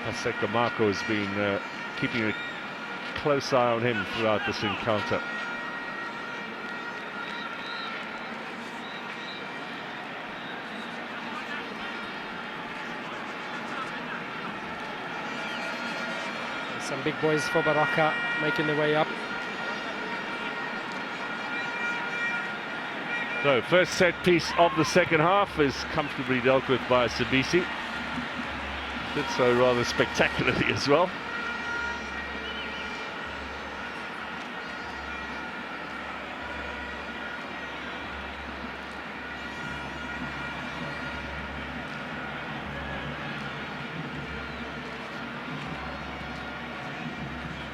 Paseka Marco has been keeping a close eye on him throughout this encounter. Some big boys for Baroka making their way up. So first set piece of the second half is comfortably dealt with by Sibisi. Did so rather spectacularly as well.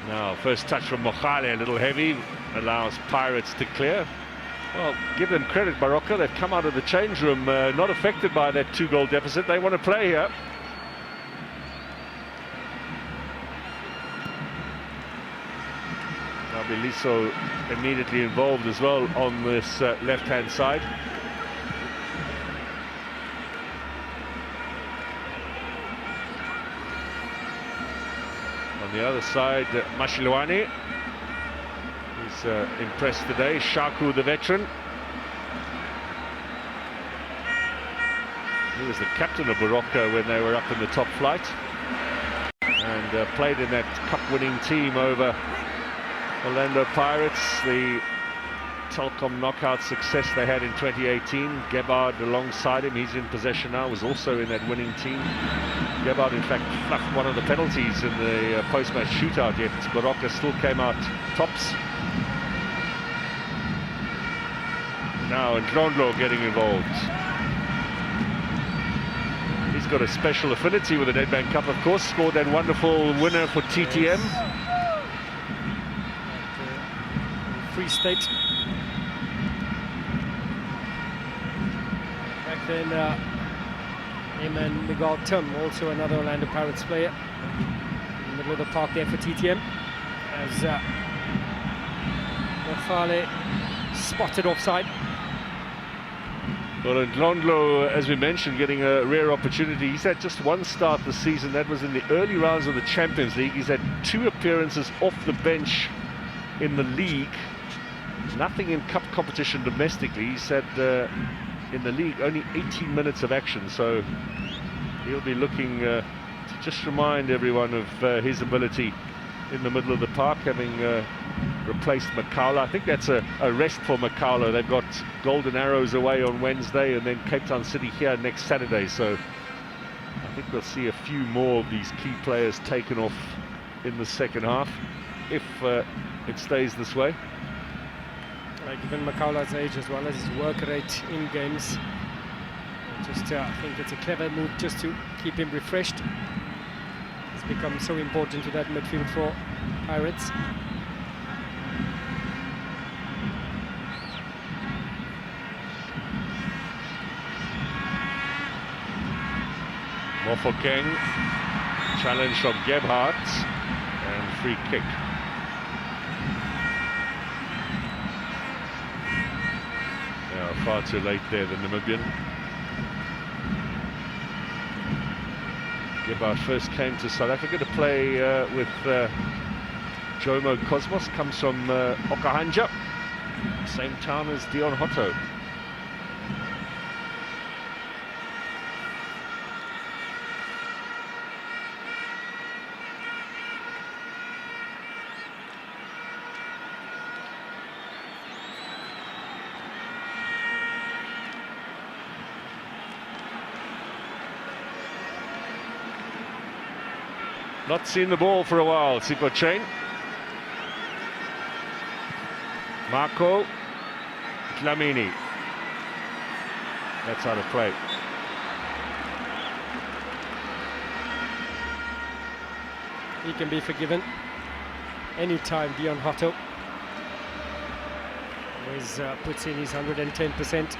Now, first touch from Mokhale, a little heavy, allows Pirates to clear. Well, give them credit, Baroka. They've come out of the change room not affected by that 2-goal deficit. They want to play here. Mabiliso immediately involved as well on this left-hand side. On the other side, Mashilwani. He's impressed today. Shaku, the veteran. He was the captain of Baroka when they were up in the top flight, and played in that cup-winning team over Orlando Pirates. The Telkom knockout success they had in 2018. Gebhard alongside him, he's in possession now, was also in that winning team. Gebhard in fact fluffed one of the penalties in the post-match shootout, yet Baroka still came out tops. Now Ndlondlo getting involved. He's got a special affinity with the Nedbank Cup, of course. Scored that wonderful winner for TTM. Free State. Back then, him and Miguel Tim, also another Orlando Pirates player, in the middle of the park there for TTM, as Mokhale spotted offside. Well, Ndlondlo, as we mentioned, getting a rare opportunity. He's had just 1 start this season. That was in the early rounds of the Champions League. He's had 2 appearances off the bench in the league. Nothing in cup competition domestically. He's had in the league, only 18 minutes of action, so he'll be looking to just remind everyone of his ability in the middle of the park, having replaced Makaula. I think that's a rest for Makaula. They've got Golden Arrows away on Wednesday and then Cape Town City here next Saturday, so I think we'll see a few more of these key players taken off in the second half, if it stays this way. Given Makaula's age as well as his work rate in games, I think it's a clever move just to keep him refreshed. He's become so important to that midfield for Pirates. Mofokeng, challenge from Gebhardt, and free kick. Yeah, far too late there, the Namibian. Gebhardt first came to South Africa to play with Jomo Cosmos, comes from Okahanja, same town as Dion Hotto. Not seen the ball for a while, Sipho Chain. Marco Dlamini. That's out of play. He can be forgiven anytime. Dion Hotto always puts in his 110%.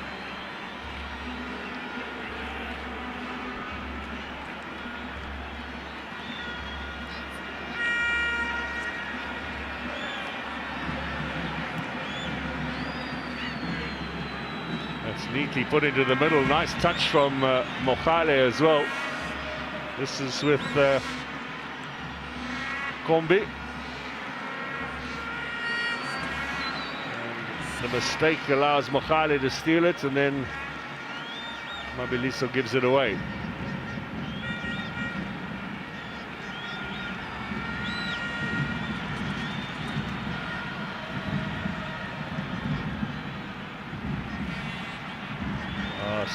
Neatly put into the middle. Nice touch from Mokhale as well. This is with Kombi. And the mistake allows Mokhale to steal it, and then Mabiliso gives it away.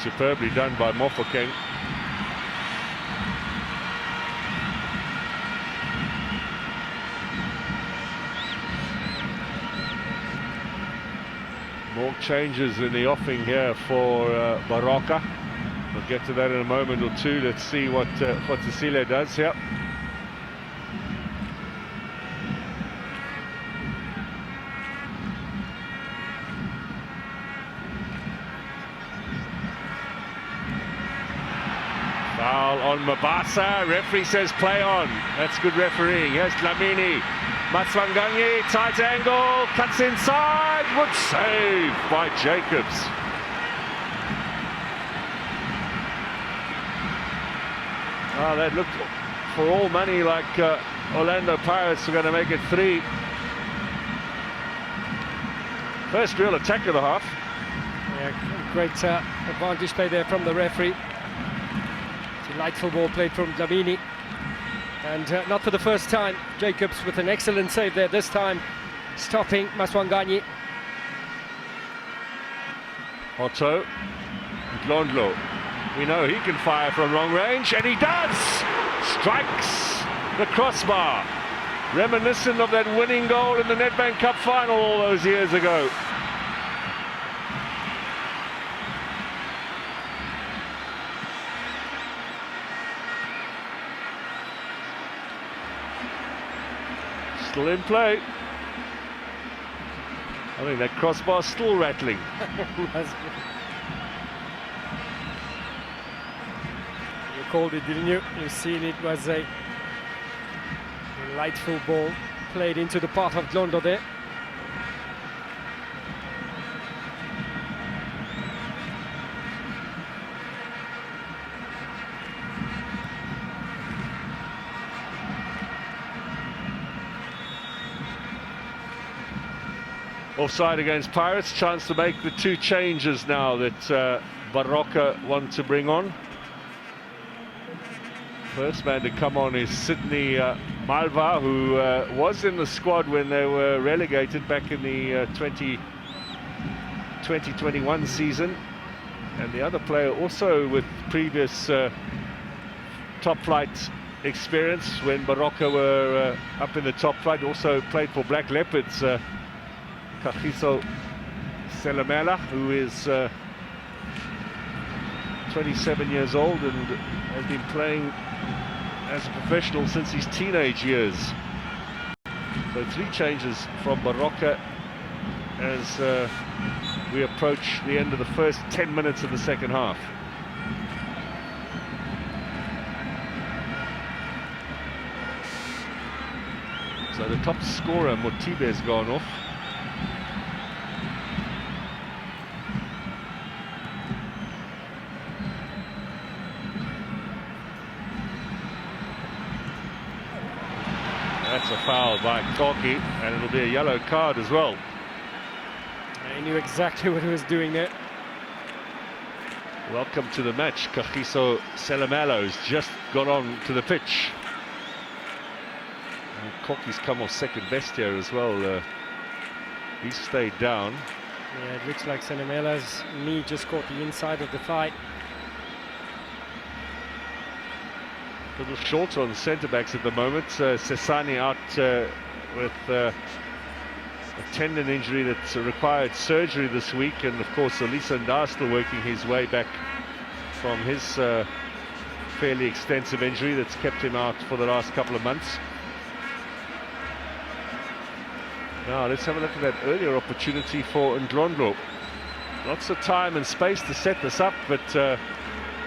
Superbly done by Mofokeng. More changes in the offing here for Baroka. We'll get to that in a moment or two. Let's see what Cecile does here. Foul on Mabasa, referee says play on. That's good refereeing. Here's Dlamini, Matswanganyi, tight angle, cuts inside, good save by Jacobs. Oh, that looked for all money like Orlando Pirates were going to make it 3. First real attack of the half. Yeah, great advantage play there from the referee. Delightful ball played from Dlamini, and not for the first time. Jacobs with an excellent save there, this time stopping Maswanganyi. Otto, Ndlondlo, we know he can fire from long range, and he does! Strikes the crossbar, reminiscent of that winning goal in the Nedbank Cup final all those years ago. Still in play. I think that crossbar's still rattling. You called it, didn't you? You've seen it was a delightful ball played into the path of Dlondo there. Offside against Pirates, chance to make the 2 changes now that Baroka want to bring on. First man to come on is Sydney Malva, who was in the squad when they were relegated back in the 2021 season. And the other player also with previous top flight experience when Baroka were up in the top flight, also played for Black Leopards, Kagiso Selamela, who is 27 years old and has been playing as a professional since his teenage years. So 3 changes from Baroka as we approach the end of the first 10 minutes of the second half. So the top scorer, Motibe, has gone off. That's a foul by Koki, and it'll be a yellow card as well. He knew exactly what he was doing there. Welcome to the match. Kagiso Selamalo's just got on to the pitch. And Koki's come off second best here as well. He's stayed down. Yeah, it looks like Selamela's knee just caught the inside of the thigh. A little short on centre-backs at the moment. Sesani out with a tendon injury that's required surgery this week, and of course Olisa Ndar still working his way back from his fairly extensive injury that's kept him out for the last couple of months. Now let's have a look at that earlier opportunity for Ndlondlo. Lots of time and space to set this up, but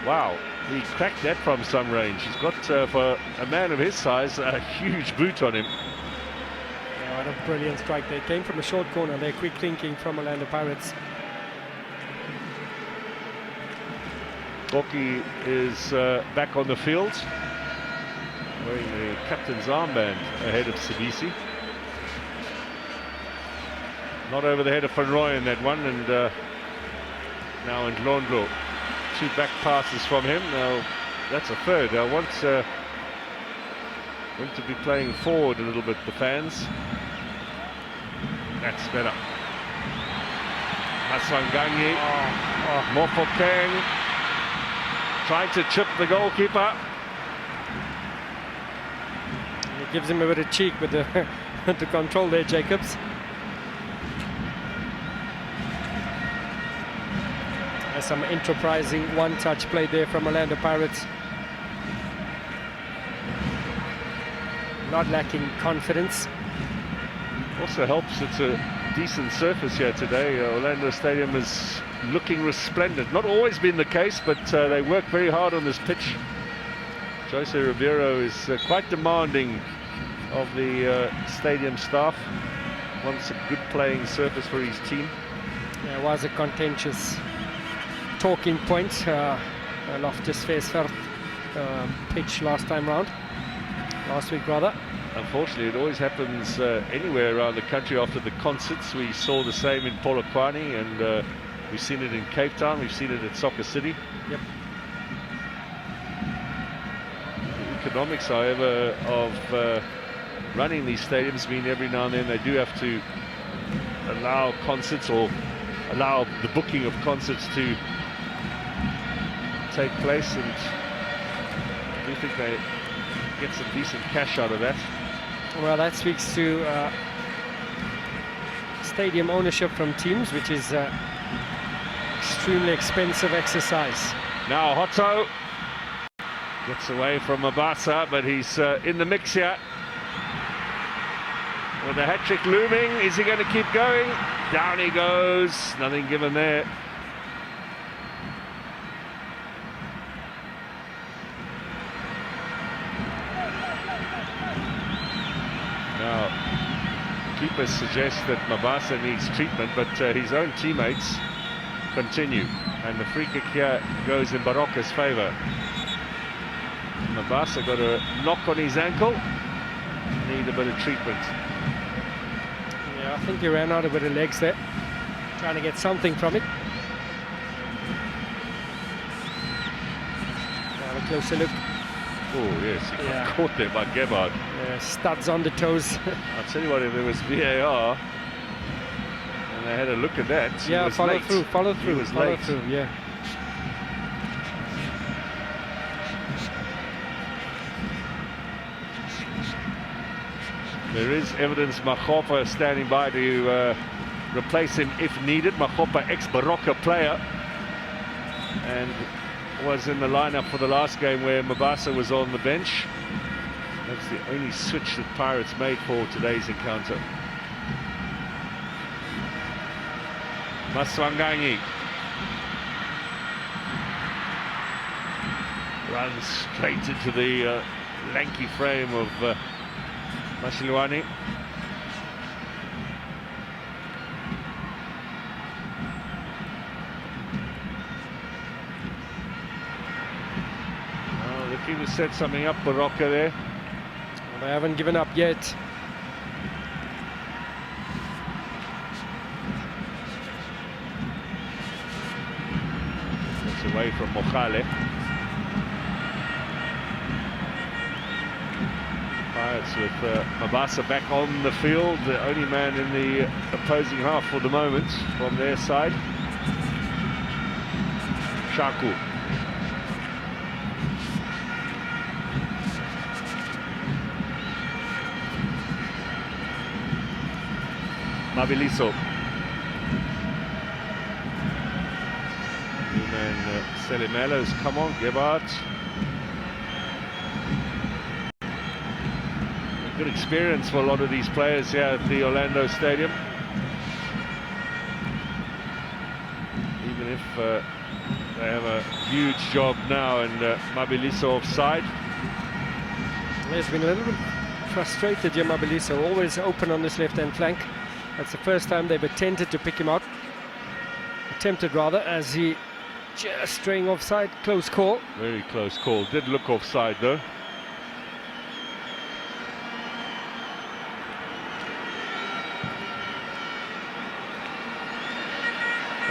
wow, he cracked that from some range. He's got, for a man of his size, a huge boot on him. Yeah, what a brilliant strike. They came from a short corner. They're quick thinking from Orlando Pirates. Koki is back on the field, wearing the captain's armband ahead of Sibisi. Not over the head of Van Rooyen, that one, and now Ndlondlo. 2 back passes from him. Now that's a third. I want to be playing forward a little bit, the fans. That's better. Maswanganyi, Mofokeng, trying to chip the goalkeeper. It gives him a bit of cheek with the to control there, Jacobs. Some enterprising one-touch play there from Orlando Pirates. Not lacking confidence. Also helps it's a decent surface here today. Orlando Stadium is looking resplendent. Not always been the case, but they work very hard on this pitch. Jose Ribeiro is quite demanding of the stadium staff. Wants a good playing surface for his team. Yeah, it was a contentious talking point. Loftus Versfeld pitch last week rather. Unfortunately, it always happens anywhere around the country after the concerts. We saw the same in Polokwane, and we've seen it in Cape Town, we've seen it at Soccer City. Yep. The economics, however, of running these stadiums mean every now and then they do have to allow concerts, or allow the booking of concerts to take place, and I do think they get some decent cash out of that. Well, that speaks to stadium ownership from teams, which is extremely expensive exercise. Now Hotto gets away from Mabasa, but he's in the mix here. With the hat-trick looming, is he going to keep going? Down he goes, nothing given there. Now, keepers suggest that Mabasa needs treatment, but his own teammates continue. And the free kick here goes in Baroka's favour. Mabasa got a knock on his ankle. Need a bit of treatment. Yeah, I think he ran out a bit of legs there. Trying to get something from it. closer look. Oh yes, he got Yeah. caught there by Gebhardt. Studs on the toes. I'll tell you what, if there was VAR and they had a look at that, he Yeah, was follow late. through, follow He through, was follow late. through, yeah. There is evidence Magopa standing by to replace him if needed. Magopa, ex-Baroka player, and was in the lineup for the last game where Mabasa was on the bench. That's the only switch that Pirates made for today's encounter. Maswanganyi runs straight into the lanky frame of Mashilwani. Oh, looking to set something up, Baroka there. They haven't given up yet. It's away from Mokhale. Pirates with Mabasa back on the field, the only man in the opposing half for the moment from their side. Shaku. Mabiliso. New man Selimelo's come on, Gebhardt. Good experience for a lot of these players here at the Orlando Stadium. Even if they have a huge job now, and Mabiliso offside. He's been a little bit frustrated here, Mabiliso, always open on this left-hand flank. That's the first time they've attempted to pick him out. Attempted rather, as he just straying offside. Close call. Very close call. Did look offside though.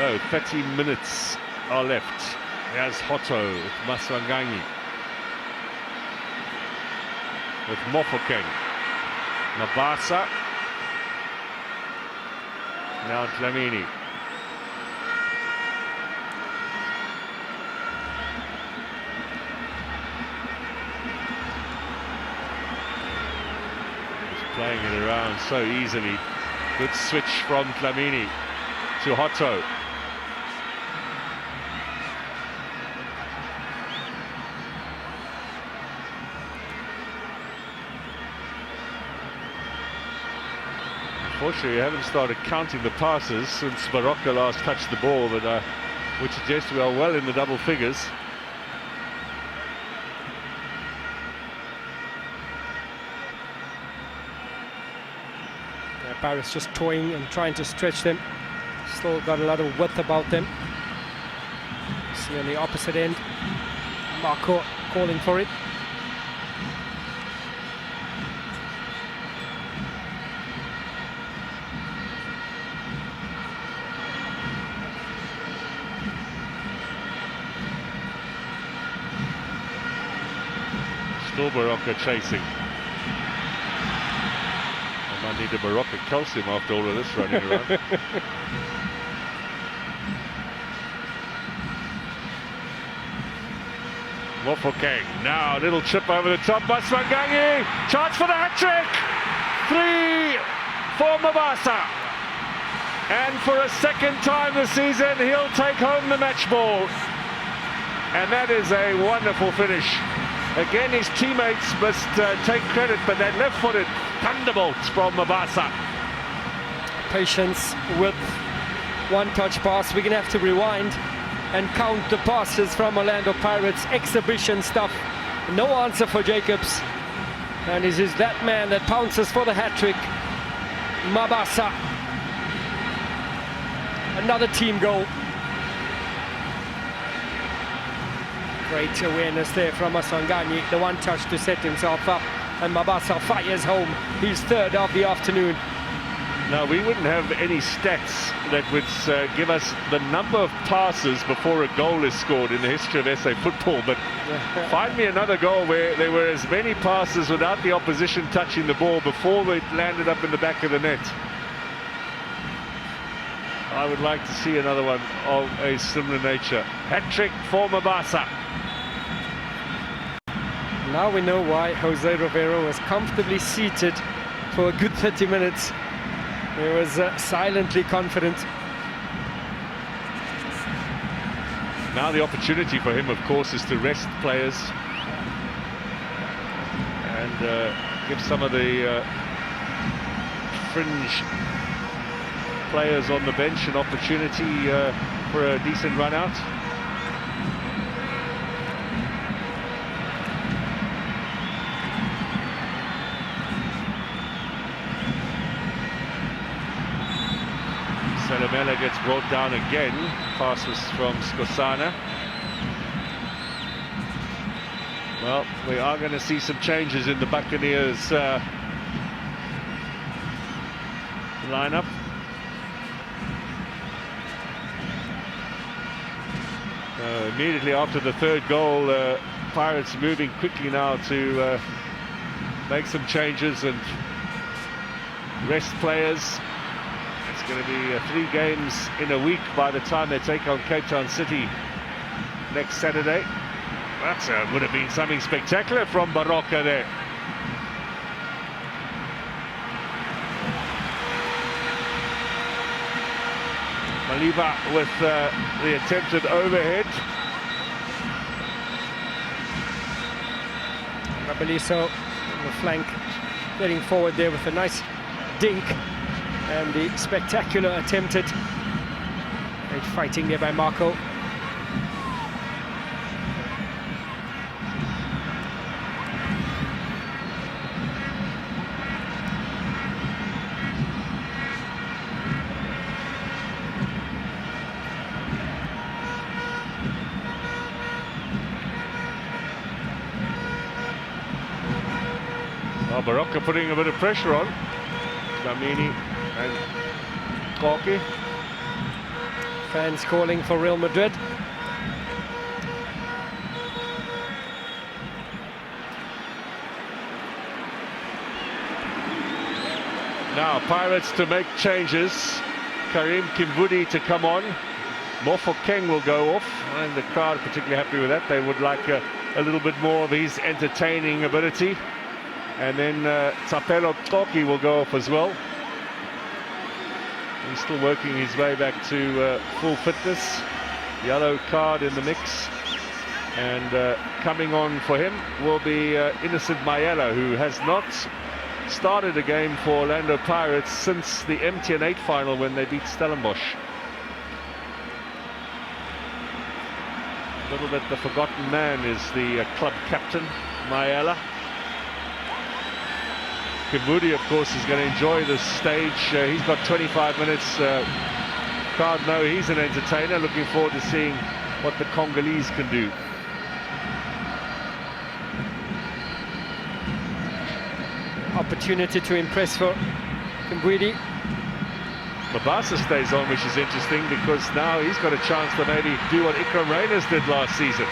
Oh, 30 minutes are left. There's Hotto with Maswanganyi. With Mofokeng. Mabasa. Now Dlamini. He's playing it around so easily. Good switch from Dlamini to Hotto. Unfortunately, we haven't started counting the passes since Baroka last touched the ball, but would suggest we are well in the double figures. Yeah, Paris just toying and trying to stretch them. Still got a lot of width about them. See on the opposite end, Marco calling for it. Still Baroka chasing. I might need a Baroka calcium after all of this running around. Mofokeng, now a little chip over the top by Maswanganyi. Chance for the hat-trick! 3 for Mabasa. And for a second time this season, he'll take home the match ball. And that is a wonderful finish. Again, his teammates must take credit, but that left-footed thunderbolt from Mabasa. Patience with one-touch pass. We're going to have to rewind and count the passes from Orlando Pirates. Exhibition stuff. No answer for Jacobs. And it is that man that pounces for the hat-trick. Mabasa. Another team goal. Great awareness there from Maswanganyi. The one touch to set himself up. And Mabasa fires home his third of the afternoon. Now, we wouldn't have any stats that would give us the number of passes before a goal is scored in the history of SA football, but find me another goal where there were as many passes without the opposition touching the ball before it landed up in the back of the net. I would like to see another one of a similar nature. Hat-trick for Mabasa. Now we know why Jose Rivero was comfortably seated for a good 30 minutes. He was silently confident. Now the opportunity for him, of course, is to rest players and give some of the fringe players on the bench an opportunity for a decent run out. Salamela gets brought down again. Pass was from Skosana. Well, we are going to see some changes in the Buccaneers lineup. Immediately after the third goal, Pirates moving quickly now to make some changes and rest players. It's going to be 3 games in a week by the time they take on Cape Town City next Saturday. That would have been something spectacular from Baroka there. Maliba with the attempted overhead. Rabeliso on the flank, getting forward there with a nice dink. And the spectacular attempted. Great fighting there by Marco. Well, Baroka putting a bit of pressure on Dlamini and Koki. Fans calling for Real Madrid. Now Pirates to make changes. Karim Kimbudi to come on. Mofokeng will go off, and the crowd are particularly happy with that. They would like a little bit more of his entertaining ability. And then Tapelo Koki will go off as well. He's still working his way back to full fitness. Yellow card in the mix. And coming on for him will be Innocent Mayela, who has not started a game for Orlando Pirates since the MTN 8 final when they beat Stellenbosch. A little bit the forgotten man is the club captain, Mayela. Kimbudi, of course, is going to enjoy this stage. He's got 25 minutes. Crowd know he's an entertainer. Looking forward to seeing what the Congolese can do. Opportunity to impress for Kimbudi. Mabasa stays on, which is interesting because now he's got a chance to maybe do what Ikram Reyners did last season.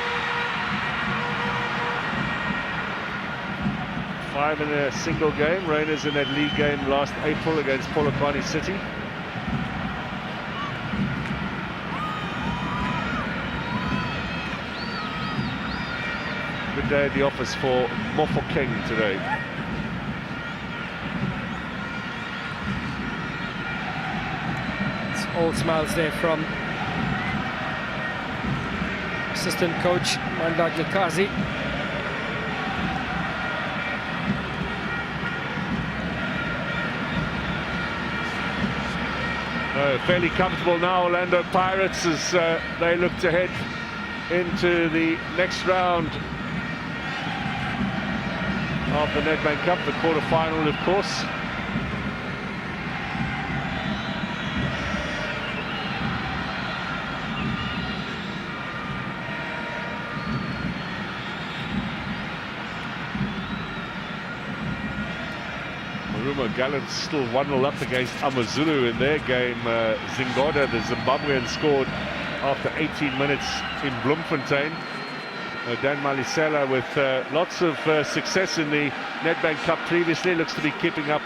5 in a single game. Reyners in that league game last April against Polokwane City. Good day at the office for Mofokeng today. It's all smiles there from assistant coach Manda Glikazi. Fairly comfortable now, Orlando Pirates, as they look to head into the next round of the Nedbank Cup, the quarter-final, of course. Jomo Gallants still 1-0 up against Amazulu in their game. Zingoda, the Zimbabwean, scored after 18 minutes in Bloemfontein. Dan Malisela, with lots of success in the Nedbank Cup previously, looks to be keeping up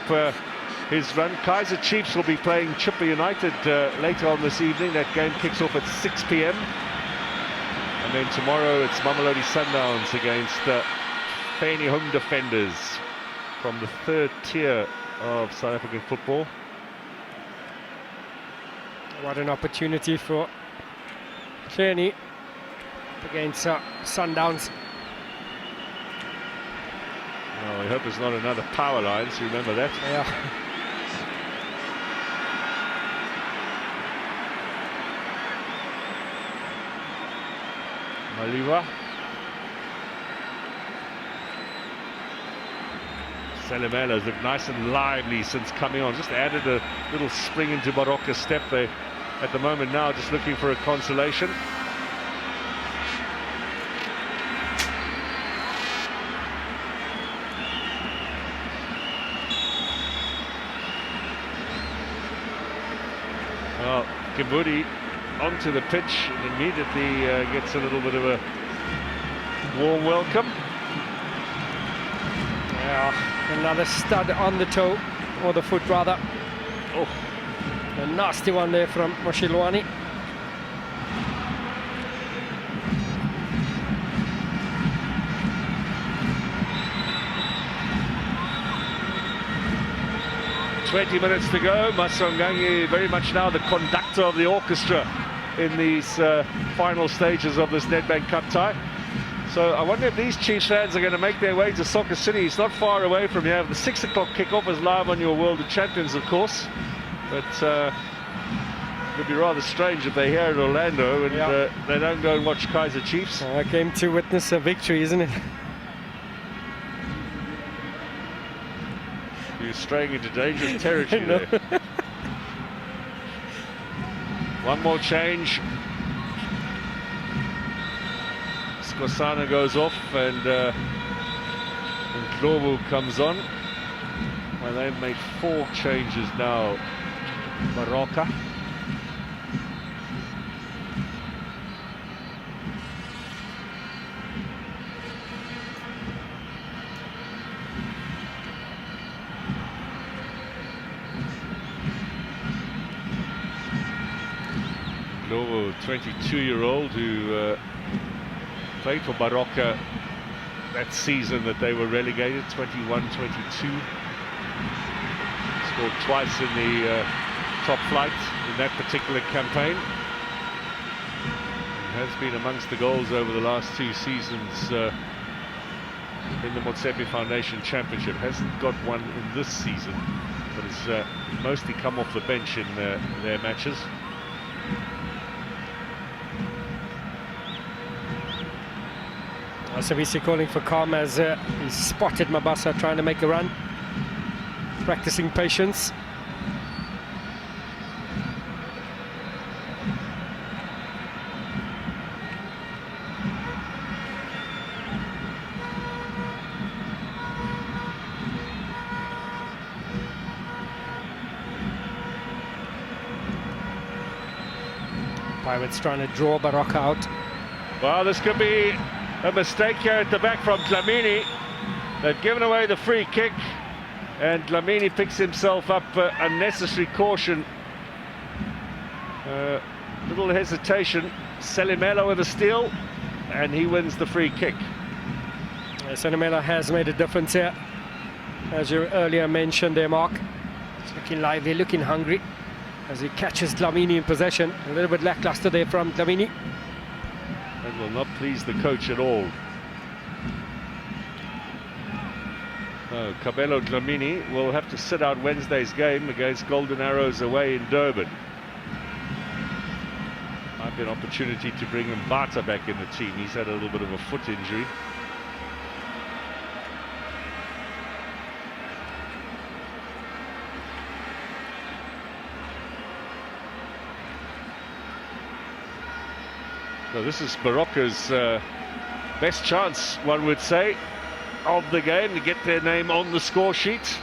his run. Kaizer Chiefs will be playing Chippa United later on this evening. That game kicks off at 6 p.m. And then tomorrow it's Mamelodi Sundowns against Feni Home Defenders from the third tier of South African football. What an opportunity for Feni against Sundowns. Oh, I hope it's not another power line, so remember that. Yeah. Maliwa. Selimela's looked nice and lively since coming on. Just added a little spring into Baroka's step there. At the moment now, just looking for a consolation. Well, Kibudi onto the pitch and immediately gets a little bit of a warm welcome. Yeah, another stud on the toe, or the foot rather. Oh, a nasty one there from Moshilwani. "20 minutes to go." Masongangi very much now the conductor of the orchestra in these final stages of this Nedbank Cup tie. So I wonder if these Chiefs fans are going to make their way to Soccer City. It's not far away from here. The 6 o'clock kickoff is live on your World of Champions, of course. But it would be rather strange if they're here in Orlando and they don't go and watch Kaizer Chiefs. I came to witness a victory, isn't it? You're straying into dangerous territory there. One more change. Skosana goes off and Ndlovu comes on. Well, they've made 4 changes now. Baroka. Ndlovu, 22-year-old who played for Baroka that season that they were relegated, 21-22. Scored twice in the top flight in that particular campaign. Has been amongst the goals over the last 2 seasons in the Motsepe Foundation Championship. Hasn't got one in this season, but has mostly come off the bench in their matches. Sabisi calling for calm as he spotted Mabasa trying to make a run, practicing patience. Pirates trying to draw Baroka out. Well, this could be a mistake here at the back from Dlamini. They've given away the free kick and Dlamini picks himself up unnecessary caution. Little hesitation. Selimela with a steal and he wins the free kick. Selimela has made a difference here, as you earlier mentioned there, Mark. He's looking lively, looking hungry as he catches Dlamini in possession. A little bit lackluster there from Dlamini. That will not please the coach at all. No, Kabelo Dlamini will have to sit out Wednesday's game against Golden Arrows away in Durban. Might be an opportunity to bring Mbata back in the team. He's had a little bit of a foot injury. So this is Baroka's best chance, one would say, of the game to get their name on the score sheet.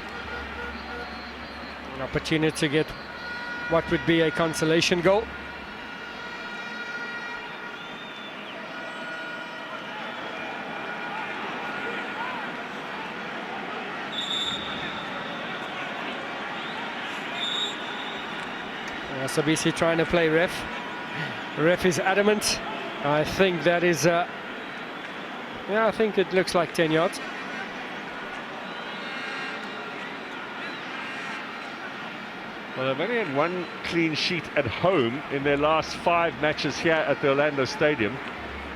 An opportunity to get what would be a consolation goal. Sabisi trying to play ref. Ref is adamant. I think that is, yeah, I think it looks like 10 yards. Well, they've only had one clean sheet at home in their last 5 matches here at the Orlando Stadium.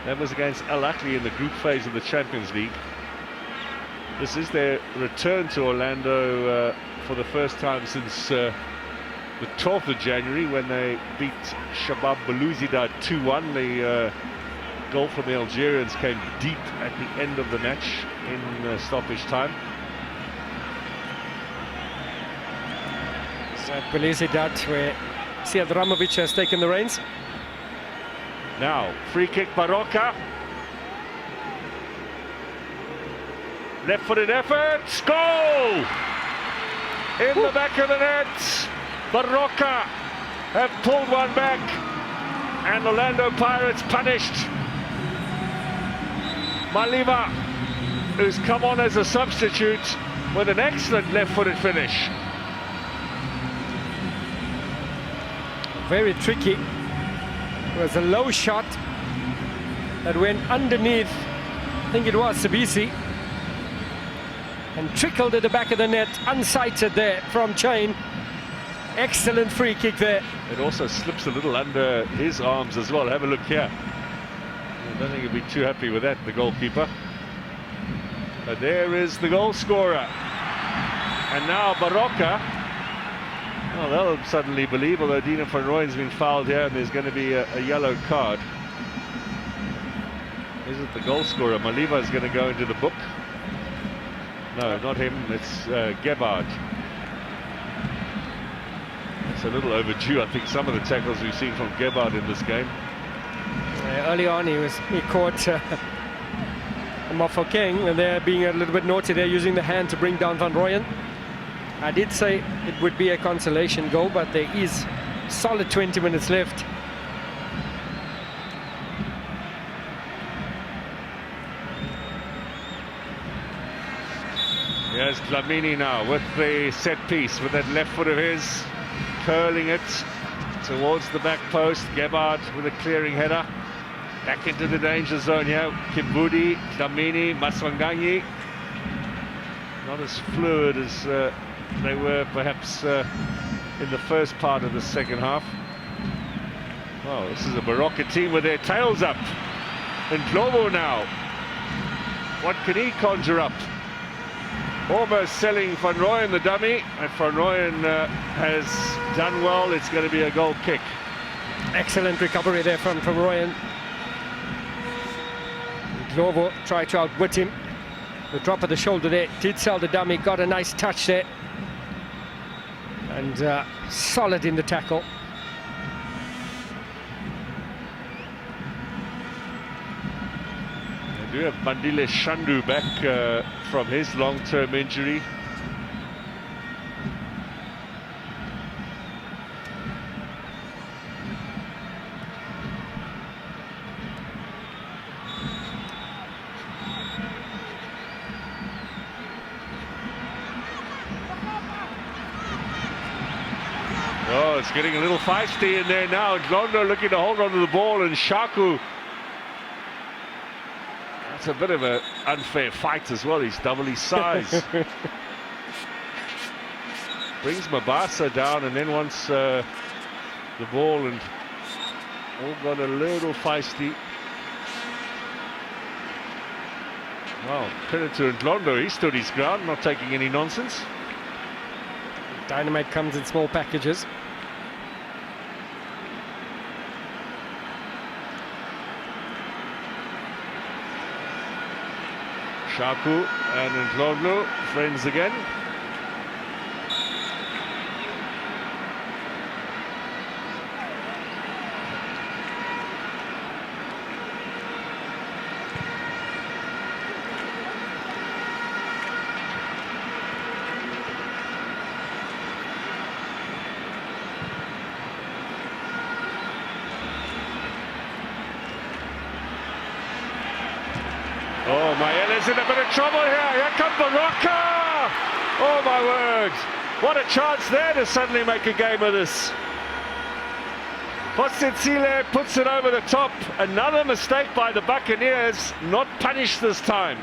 That was against Al Ahly in the group phase of the Champions League. This is their return to Orlando for the first time since the 12th of January, when they beat Shabab Belouizdad 2-1. The goal from the Algerians came deep at the end of the match in stoppage time. So Belouizdad, where Siad Ramovic has taken the reins. Now, free kick, Baroka. Left-footed effort, goal! In the back of the net. Baroka have pulled one back, and Orlando Pirates punished. Maliva, who's come on as a substitute, with an excellent left-footed finish. Very tricky. It was a low shot that went underneath, I think it was Sabisi, and trickled at the back of the net, unsighted there from Chain. Excellent free kick there. It also slips a little under his arms as well. Have a look here. I don't think he'll be too happy with that, the goalkeeper. But there is the goal scorer. And now Baroka. Well, they'll suddenly believe, although Dina van Rooyen's been fouled here and there's going to be a yellow card. Is it the goal scorer? Maliva is going to go into the book. No, not him. It's Gebhard. It's a little overdue, I think, some of the tackles we've seen from Gebhard in this game. Early on he caught Mofokeng, and they're being a little bit naughty. They're using the hand to bring down Van Rooyen. I did say it would be a consolation goal, but there is solid 20 minutes left. Here's Dlamini now with the set piece, with that left foot of his, curling it towards the back post. Gebhard with a clearing header. Back into the danger zone here. Kimbudi, Dlamini, Maswanganyi. Not as fluid as they were perhaps in the first part of the second half. Well, this is a Baroka team with their tails up. And Globo now. What can he conjure up? Almost selling Van Rooyen the dummy, and Van Rooyen has done well. It's going to be a goal kick. Excellent recovery there from Van Rooyen. Globo tried to outwit him. The drop of the shoulder there did sell the dummy, got a nice touch there. And solid in the tackle. They do have Bandile Shandu back from his long-term injury. Oh, it's getting a little feisty in there now. Londo looking to hold on to the ball, and Shaku. That's a bit of an unfair fight as well. He's double his size. Brings Mabasa down, and then wants the ball, and all got a little feisty. Well, credit to Londo. He stood his ground, not taking any nonsense. Dynamite comes in small packages. Shaku and Ndlondlo, friends again. Oh, Mayele's in a bit of trouble here. Here comes Baroka. Oh, my word. What a chance there to suddenly make a game of this. Positsile puts it over the top. Another mistake by the Buccaneers, not punished this time.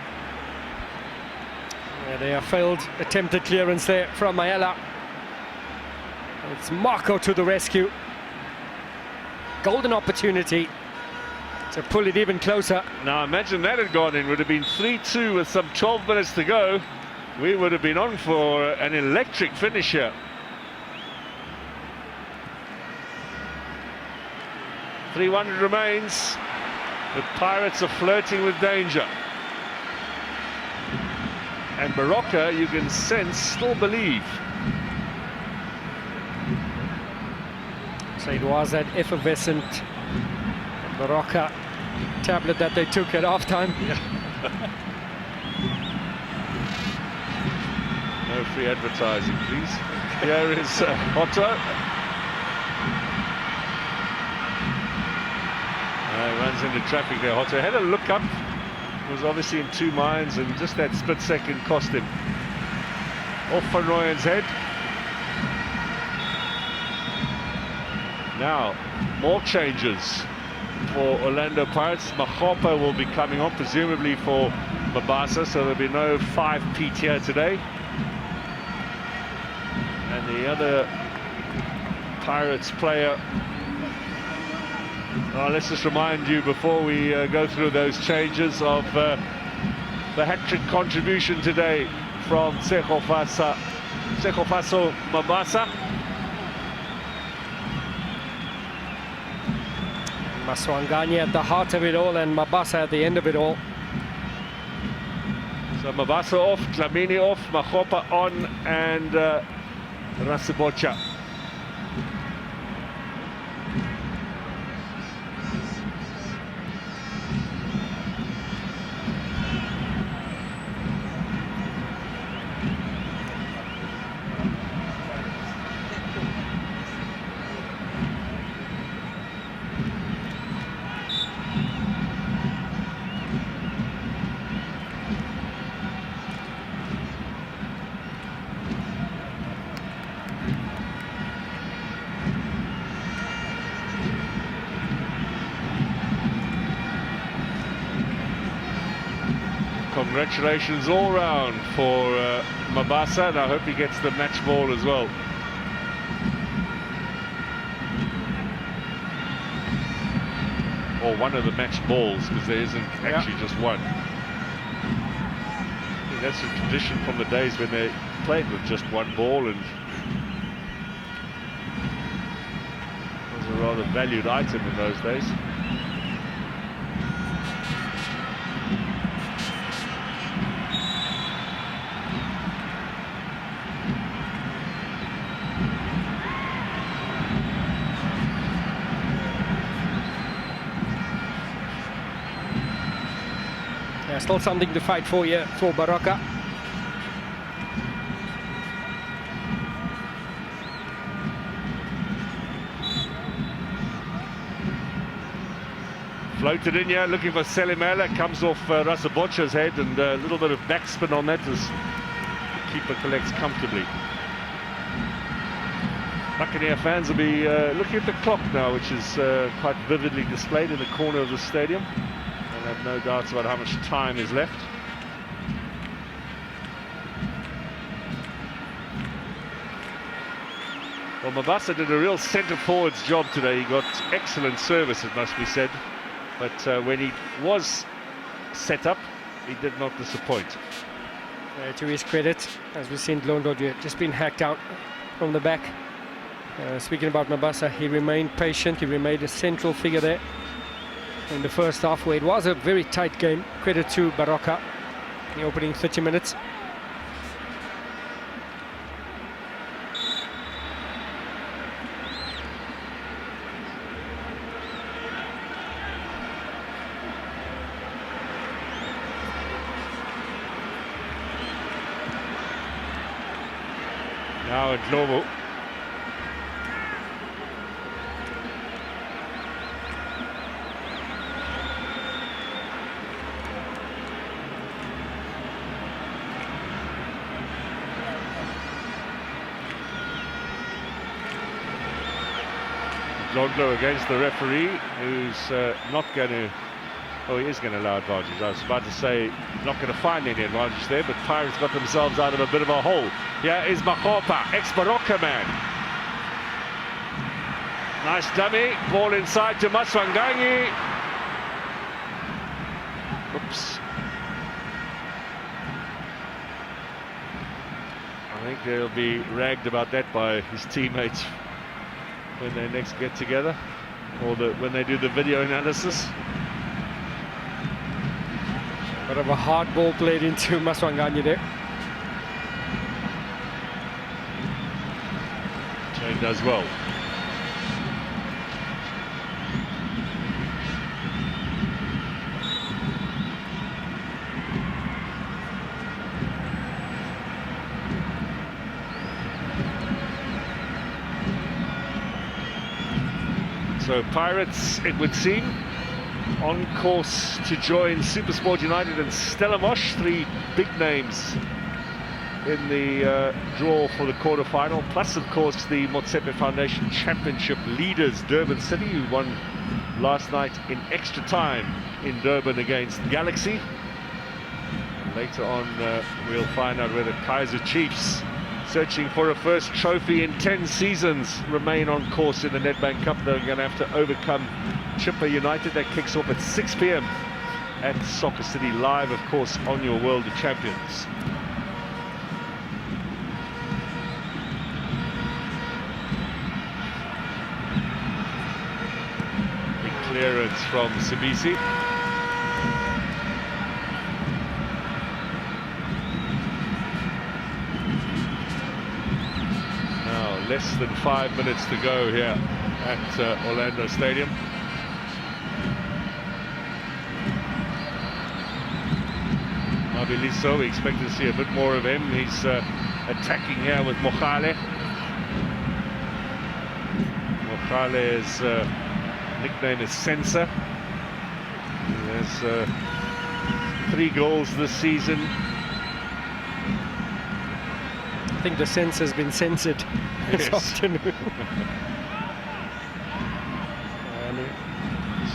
Yeah, they have failed attempted clearance there from Mayela. It's Marco to the rescue. Golden opportunity to pull it even closer. Now imagine that had gone in. Would have been 3-2 with some 12 minutes to go. We would have been on for an electric finish here. 3-1 remains. The Pirates are flirting with danger. And Baroka, you can sense, still believe. So it was that effervescent Baroka tablet that they took at halftime. No free advertising, please. Here is Otto. Runs into traffic there. Otto had a look up. Was obviously in two minds, and just that split second cost him. Off Van Rooyen's head. Now, more changes for Orlando Pirates. Mahopa will be coming on, presumably for Mabasa, so there'll be no 5-peat here today. And the other Pirates player, let's just remind you before we go through those changes of the hat-trick contribution today from Tsegofaso Mabasa. Maswanganye at the heart of it all and Mabasa at the end of it all. So Mabasa off, Dlamini off, Mahopa on, and Rasebocha. Congratulations all round for Mabasa, and I hope he gets the match ball as well. Or one of the match balls, because there isn't actually just one. I think that's a tradition from the days when they played with just one ball, and it was a rather valued item in those days. Still something to fight for here for Baroka. Floated in here, looking for Selimela, comes off Rasebocha's head, and a little bit of backspin on that as the keeper collects comfortably. Buccaneer fans will be looking at the clock now, which is quite vividly displayed in the corner of the stadium. I have no doubts about how much time is left. Well, Mabasa did a real centre-forward's job today. He got excellent service, it must be said. But when he was set up, he did not disappoint. To his credit, as we've seen, Londo just been hacked out from the back. Speaking about Mabasa, he remained patient. He remained a central figure there in the first half, where it was a very tight game. Credit to Baroka in the opening 30 minutes. Now at Lobo. Dondlo against the referee, who's not going to... Oh, he is going to allow advantage. I was about to say not going to find any advantage there, but Pirates got themselves out of a bit of a hole. Here is Mahopa, ex-Baroka man. Nice dummy, ball inside to Maswanganyi. Oops. I think they'll be ragged about that by his teammates when they next get together, or when they do the video analysis. Bit of a hard ball played into Maswanganyi there. Jane does well. So Pirates, it would seem, on course to join Supersport United and Stellenbosch, three big names in the draw for the quarterfinal, plus of course the Motsepe Foundation Championship leaders, Durban City, who won last night in extra time in Durban against Galaxy. And later on we'll find out whether Kaizer Chiefs, searching for a first trophy in 10 seasons, remain on course in the Nedbank Cup. They're going to have to overcome Chippa United. That kicks off at 6 p.m. at Soccer City, live of course on your World of Champions. Big clearance from Sibisi. Less than 5 minutes to go here at Orlando Stadium. Mabiliso, we expect to see a bit more of him. He's attacking here with Mokhale. Mokhale's nickname is Sensor. He has 3 goals this season. I think the sensor's been censored this afternoon.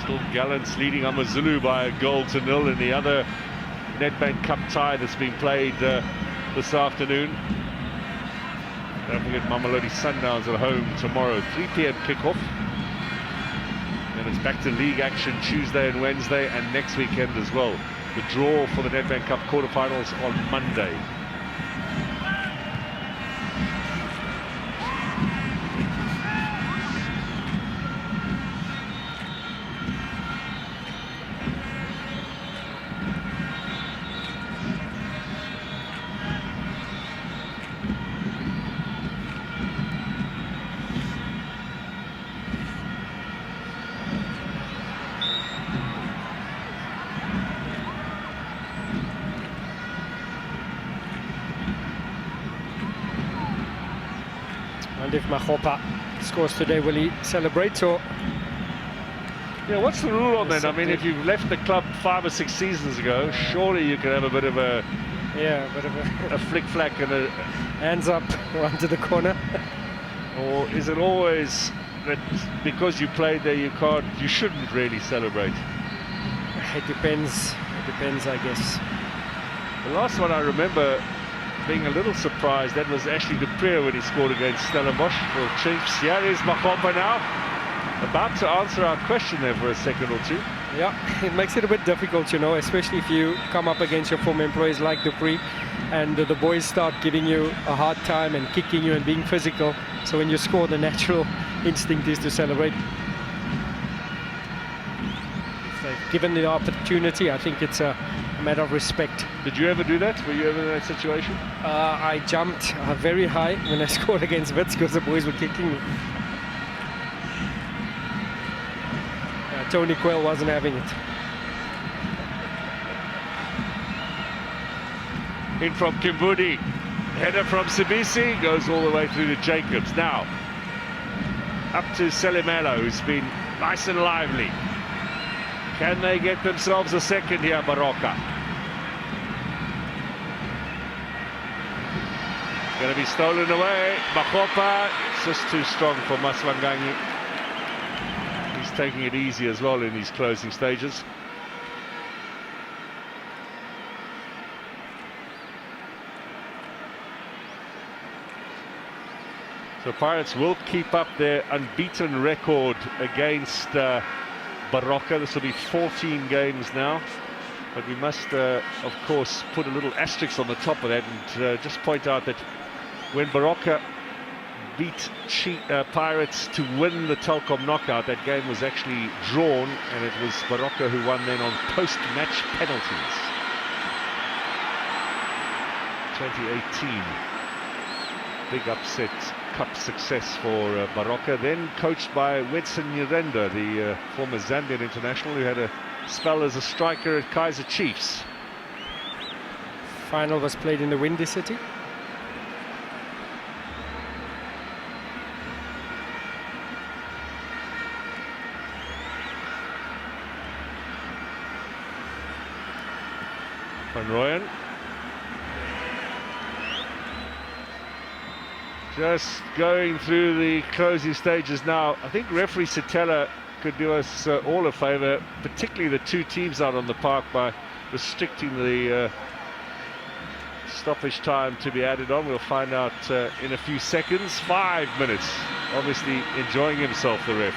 Still Gallants leading Amazulu by 1-0 in the other Nedbank Cup tie that's been played this afternoon. Don't forget Mamelodi Sundowns at home tomorrow, 3 p.m. kickoff. And it's back to league action Tuesday and Wednesday, and next weekend as well. The draw for the Nedbank Cup quarterfinals on Monday. And if Mahopa scores today, will he celebrate or? Yeah, what's the rule on that? I mean, if you've left the club 5 or 6 seasons ago, surely you can have a bit of a a flick-flack and a hands up one to the corner. Or is it always that because you played there you shouldn't really celebrate? It depends. It depends, I guess. The last one I remember being a little surprised, that was Ashley Dupree when he scored against Stellenbosch for Chiefs. Here is Mahopa now, about to answer our question there for a second or two. Yeah, it makes it a bit difficult, you know, especially if you come up against your former employees like Dupree, and the boys start giving you a hard time and kicking you and being physical. So when you score, the natural instinct is to celebrate. So given the opportunity, I think it's a matter of respect. Did you ever do that? Were you ever in that situation? I jumped very high when I scored against Wits because the boys were kicking me. Tony Quell wasn't having it. In from Kimbudi, header from Sibisi, goes all the way through to Jacobs. Now, up to Selimelo, who's been nice and lively. Can they get themselves a second here, Baroka? Going to be stolen away. Mahopa, it's just too strong for Maswanganyi. taking it easy as well in these closing stages. So Pirates will keep up their unbeaten record against Baroka. This will be 14 games now. But we must, of course, put a little asterisk on the top of that and just point out that when Baroka beat Pirates to win the Telkom knockout, that game was actually drawn, and it was Baroka who won then on post-match penalties. 2018. Big upset cup success for Baroka, then coached by Wedson Nyirenda, the former Zambian international who had a spell as a striker at Kaizer Chiefs. Final was played in the Windy City. Van Rooyen. Just going through the closing stages now. I think referee Sitela could do us all a favour, particularly the two teams out on the park, by restricting the stoppage time to be added on. We'll find out in a few seconds. 5 minutes. Obviously enjoying himself, the ref.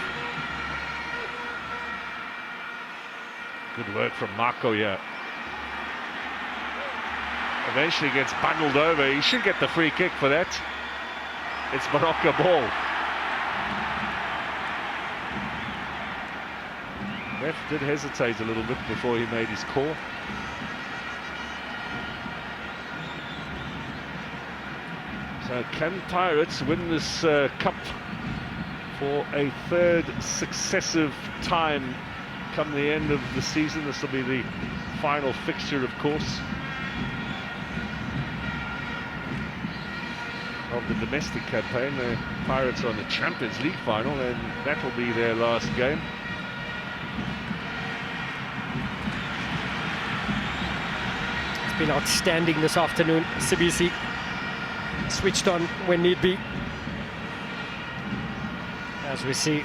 Good work from Marco here. Eventually gets bundled over. He should get the free kick for that. It's Baroka ball. Ref did hesitate a little bit before he made his call. So can Pirates win this cup for a third successive time come the end of the season? This will be the final fixture, of course, of the domestic campaign. The Pirates are on the Champions League final, and that will be their last game. It's been outstanding this afternoon. CBC switched on when need be. As we see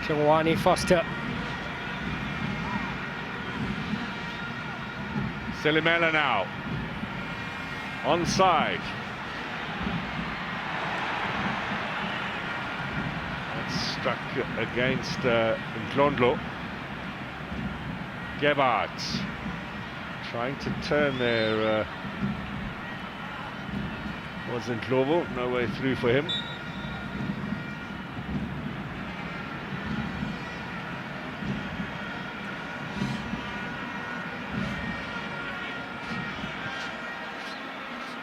Hlongwane Foster. Selimela now. Onside. Struck against Ndlondlo. Gebhardt trying to turn there. Was Ndlovu, no way through for him.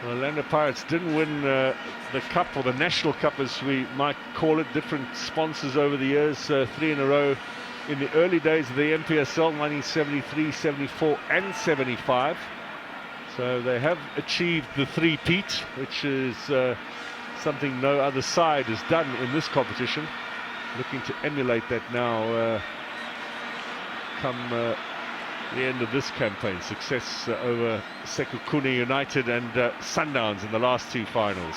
Orlando Pirates didn't win the cup, or the National Cup as we might call it. Different sponsors over the years, 3 in a row in the early days of the NPSL, 1973, 74 and 75. So they have achieved the three-peat, which is something no other side has done in this competition. Looking to emulate that now come the end of this campaign. Success over Sekhukhune United and Sundowns in the last two finals.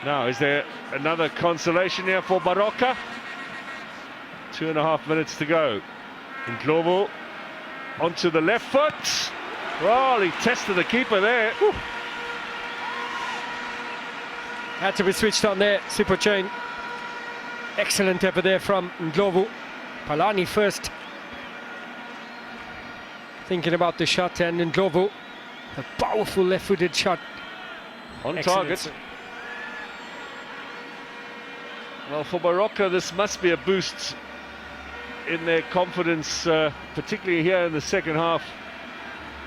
Now, is there another consolation here for Baroka? 2.5 minutes to go. Ndlovu onto the left foot. Well, he tested the keeper there. Whew. Had to be switched on there, Super Chain. Excellent effort there from Ndlovu. Palani first thinking about the shot, and Ndlovu, a powerful left-footed shot. On Excellent. target. Well, for Baroka, this must be a boost in their confidence, particularly here in the second half,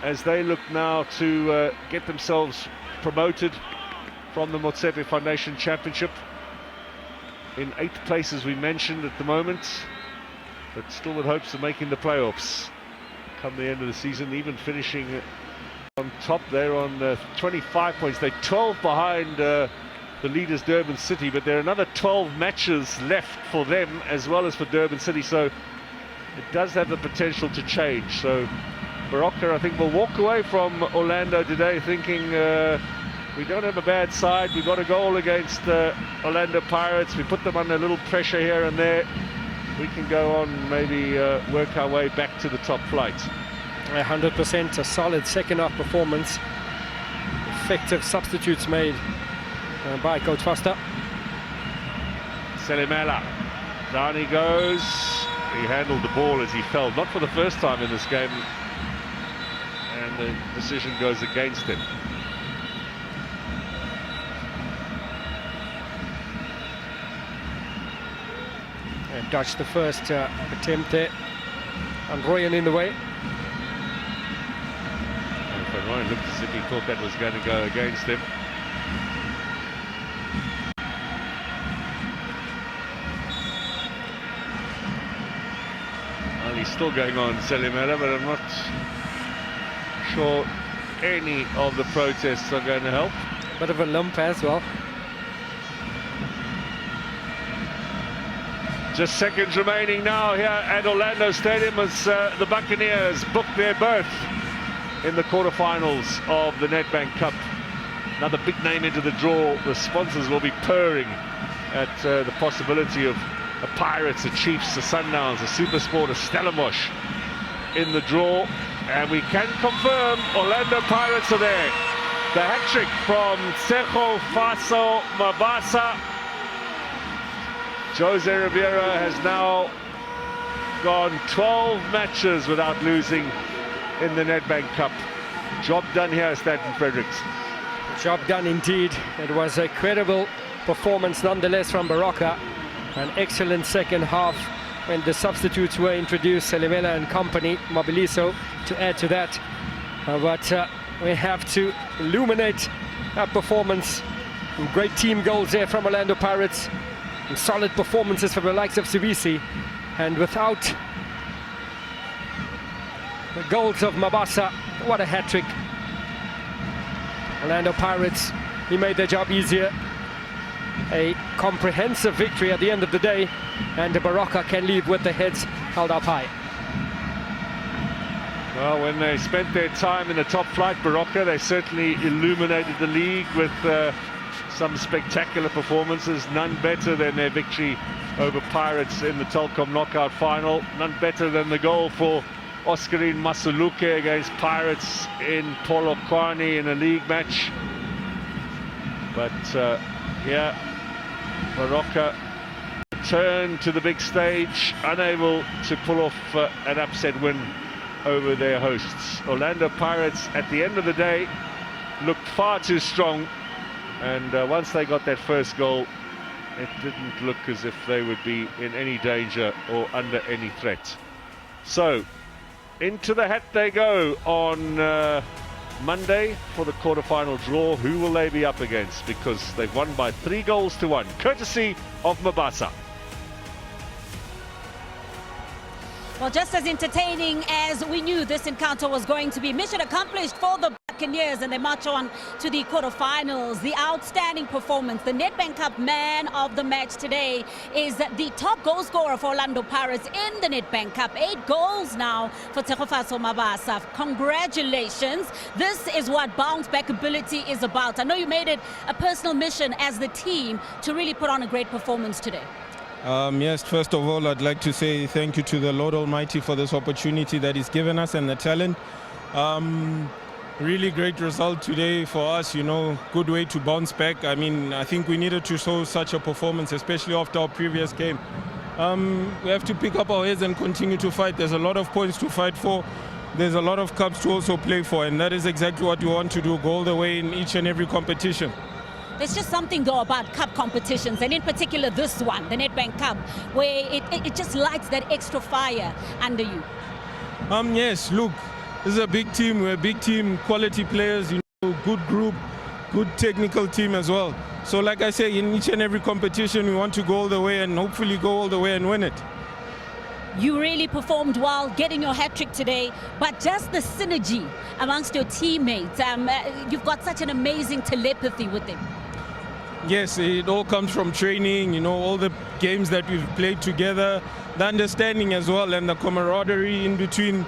as they look now to get themselves promoted from the Motsepe Foundation Championship. In 8th place, as we mentioned, at the moment, but still with hopes of making the playoffs come the end of the season, even finishing on top there on 25 points. They're 12 behind the leaders Durban City, but there are another 12 matches left for them as well as for Durban City, so it does have the potential to change. So Baroka, I think, will walk away from Orlando today thinking we don't have a bad side. We got a goal against Orlando Pirates. We put them under a little pressure here and there. We can go on, maybe work our way back to the top flight. 100% a solid second half performance. Effective substitutes made by Coach Foster. Selimela, down he goes. He handled the ball as he fell, not for the first time in this game, and the decision goes against him. And dodged the first attempt there, and Royan in the way. And Royan looked as if he thought that was going to go against him. Well, he's still going on, Selimela, but I'm not sure any of the protests are going to help. Bit of a lump as well. Just seconds remaining now here at Orlando Stadium as the Buccaneers book their berth in the quarterfinals of the Nedbank Cup. Another big name into the draw. The sponsors will be purring at the possibility of the Pirates, the Chiefs, the Sundowns, the Supersport, the Stellenbosch in the draw. And we can confirm Orlando Pirates are there. The hat-trick from Tsecho Faso Mabasa. Jose Rivera has now gone 12 matches without losing in the Nedbank Cup. Job done here at Stanton Fredericks. Job done indeed. It was a credible performance nonetheless from Baroka. An excellent second half when the substitutes were introduced, Selimela and company, Mobiliso to add to that. But we have to illuminate that performance. Some great team goals there from Orlando Pirates. And solid performances from the likes of Sibisi, and without the goals of Mabasa, what a hat-trick. Orlando Pirates, he made their job easier. A comprehensive victory at the end of the day, and the Baroka can leave with their heads held up high. Well, when they spent their time in the top flight, Baroka, they certainly illuminated the league with some spectacular performances, none better than their victory over Pirates in the Telkom knockout final, none better than the goal for Oscarine Masuluke against Pirates in Polokwane in a league match. But yeah, Baroka returned to the big stage, unable to pull off an upset win over their hosts. Orlando Pirates, at the end of the day, looked far too strong. And once they got that first goal, it didn't look as if they would be in any danger or under any threat. So, into the hat they go on Monday for the quarterfinal draw. Who will they be up against? Because they've won by 3-1, courtesy of Mabasa. Well, just as entertaining as we knew this encounter was going to be. Mission accomplished for the Buccaneers, and they march on to the quarterfinals. The outstanding performance, the Nedbank Cup man of the match today is the top goal scorer for Orlando Pirates in the Nedbank Cup. 8 goals now for Tsechofaso Mabasa. Congratulations. This is what bounce back ability is about. I know you made it a personal mission as the team to really put on a great performance today. Yes, first of all, I'd like to say thank you to the Lord Almighty for this opportunity that He's given us and the talent. Really great result today for us, you know, good way to bounce back. I mean, I think we needed to show such a performance, especially after our previous game. We have to pick up our heads and continue to fight. There's a lot of points to fight for. There's a lot of cups to also play for, and that is exactly what we want to do, go all the way in each and every competition. There's just something, though, about cup competitions, and in particular this one, the Nedbank Cup, where it just lights that extra fire under you. Yes, look, this is a big team. We're a big team, quality players, you know, good group, good technical team as well. So like I say, in each and every competition, we want to go all the way and hopefully go all the way and win it. You really performed well, getting your hat-trick today, but just the synergy amongst your teammates, you've got such an amazing telepathy with them. Yes, it all comes from training, you know, all the games that we've played together, the understanding as well, and the camaraderie in between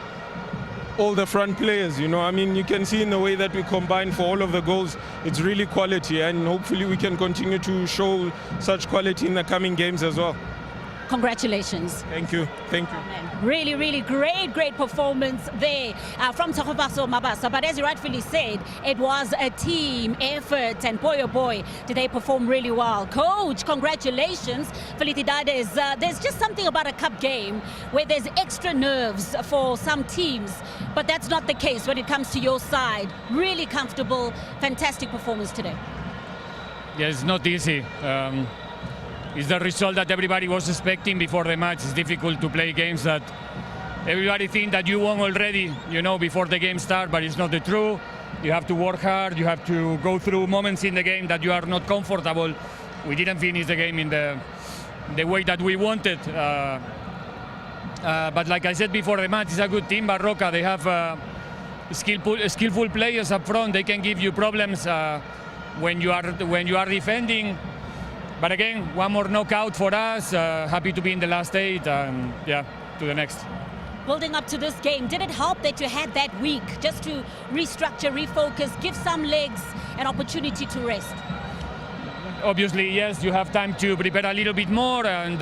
all the front players, you know. I mean, you can see in the way that we combine for all of the goals, it's really quality, and hopefully we can continue to show such quality in the coming games as well. Congratulations. Thank you. Thank you. Really, really great performance there from Tsogobaso Mabasa. But as you rightfully said, it was a team effort, and boy, oh boy, did they perform really well. Coach, congratulations. Felicidades. There's just something about a cup game where there's extra nerves for some teams, but that's not the case when it comes to your side. Really comfortable, fantastic performance today. Yeah, it's not easy. It's the result that everybody was expecting before the match. It's difficult to play games that everybody think that you won already, you know, before the game start, but it's not the truth. You have to work hard. You have to go through moments in the game that you are not comfortable. We didn't finish the game in the way that we wanted. But like I said before the match, it's a good team, Baroka. They have skillful players up front. They can give you problems when you are defending. But again, one more knockout for us. Happy to be in the last 8, and yeah, to the next. Building up to this game, did it help that you had that week just to restructure, refocus, give some legs an opportunity to rest? Obviously, yes, you have time to prepare a little bit more, and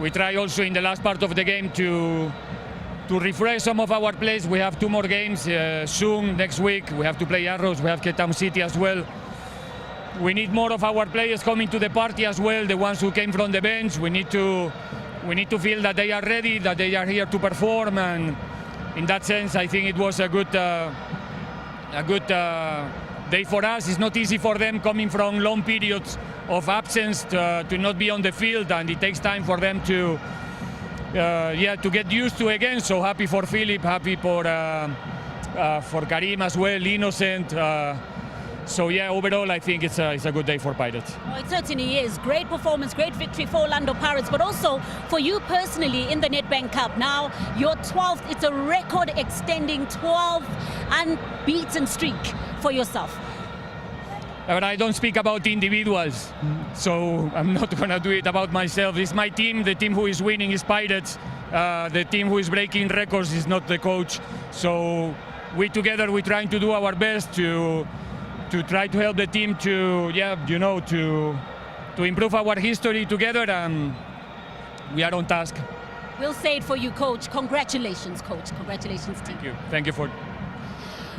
we try also in the last part of the game to refresh some of our plays. We have 2 more games soon, next week. We have to play Arrows, we have Cape Town City as well. We need more of our players coming to the party as well, the ones who came from the bench. We need to feel that they are ready, that they are here to perform, and in that sense, I think it was a good day for us. It's not easy for them coming from long periods of absence to not be on the field, and it takes time for them to get used to again. So happy for Philip, happy for Karim as well, Innocent. So yeah, overall, I think it's a good day for Pirates. Oh, it certainly is. Great performance, great victory for Orlando Pirates, but also for you personally in the Nedbank Cup. Now, your 12th, it's a record-extending 12 unbeaten streak for yourself. But I don't speak about individuals, so I'm not going to do it about myself. It's my team. The team who is winning is Pirates. The team who is breaking records is not the coach. So we together, we're trying to do our best to try to help the team to improve our history together, and we are on task. We'll say it for you, Coach. Congratulations, Coach. Congratulations, team. Thank you. Thank you for.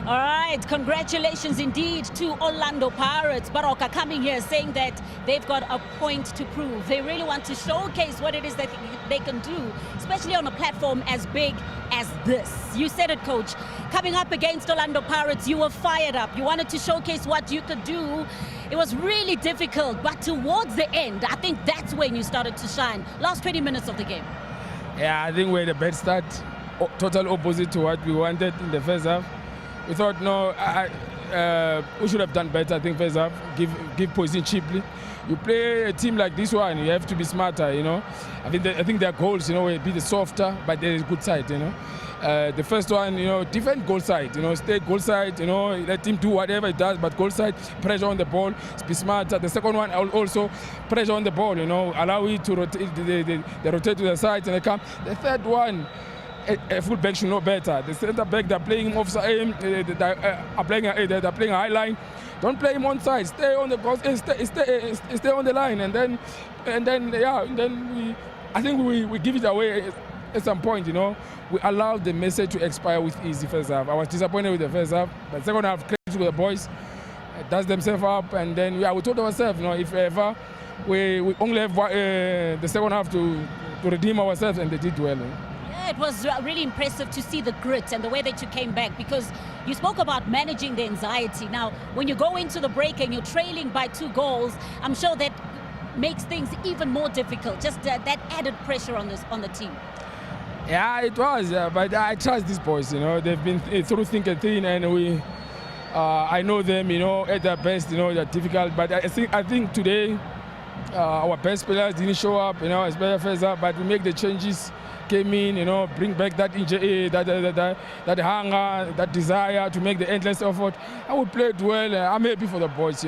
All right, congratulations indeed to Orlando Pirates. Baroka coming here saying that they've got a point to prove. They really want to showcase what it is that they can do, especially on a platform as big as this. You said it, Coach. Coming up against Orlando Pirates, you were fired up. You wanted to showcase what you could do. It was really difficult, but towards the end, I think that's when you started to shine. Last 20 minutes of the game. Yeah, I think we had a bad start. Total opposite to what we wanted in the first half. We thought, no, we should have done better. I think first half, give position cheaply. You play a team like this one, you have to be smarter, you know. I think their goals, you know, will be the softer, but there is good side, you know. The first one, you know, defend goal side, you know, stay goal side, you know, let him do whatever he does, but goal side, pressure on the ball, be smarter. The second one, also pressure on the ball, you know, allow it to rotate, they rotate to the side and they come. The third one, a fullback should know better. The centre back, they're playing offside, they're playing a high line. Don't play him on side. Stay on the stay on the line, and then I think we give it away at some point. You know, we allowed the message to expire with easy first half. I was disappointed with the first half, but second half, credit to the boys, dust themselves up, and then we told ourselves, you know, if ever we only have the second half to redeem ourselves, and they did well. You know? It was really impressive to see the grit and the way that you came back, because you spoke about managing the anxiety. Now, when you go into the break and you're trailing by 2 goals, I'm sure that makes things even more difficult, just that added pressure on the team. Yeah, it was, but I trust these boys, you know. They've been through thick and thin, and I know them, you know, at their best, you know, they're difficult, but I think today our best players didn't show up, you know, especially first half, but we make the changes, came in, you know, bring back that hunger, that desire to make the endless effort. And we played well. I'm happy for the boys, you know.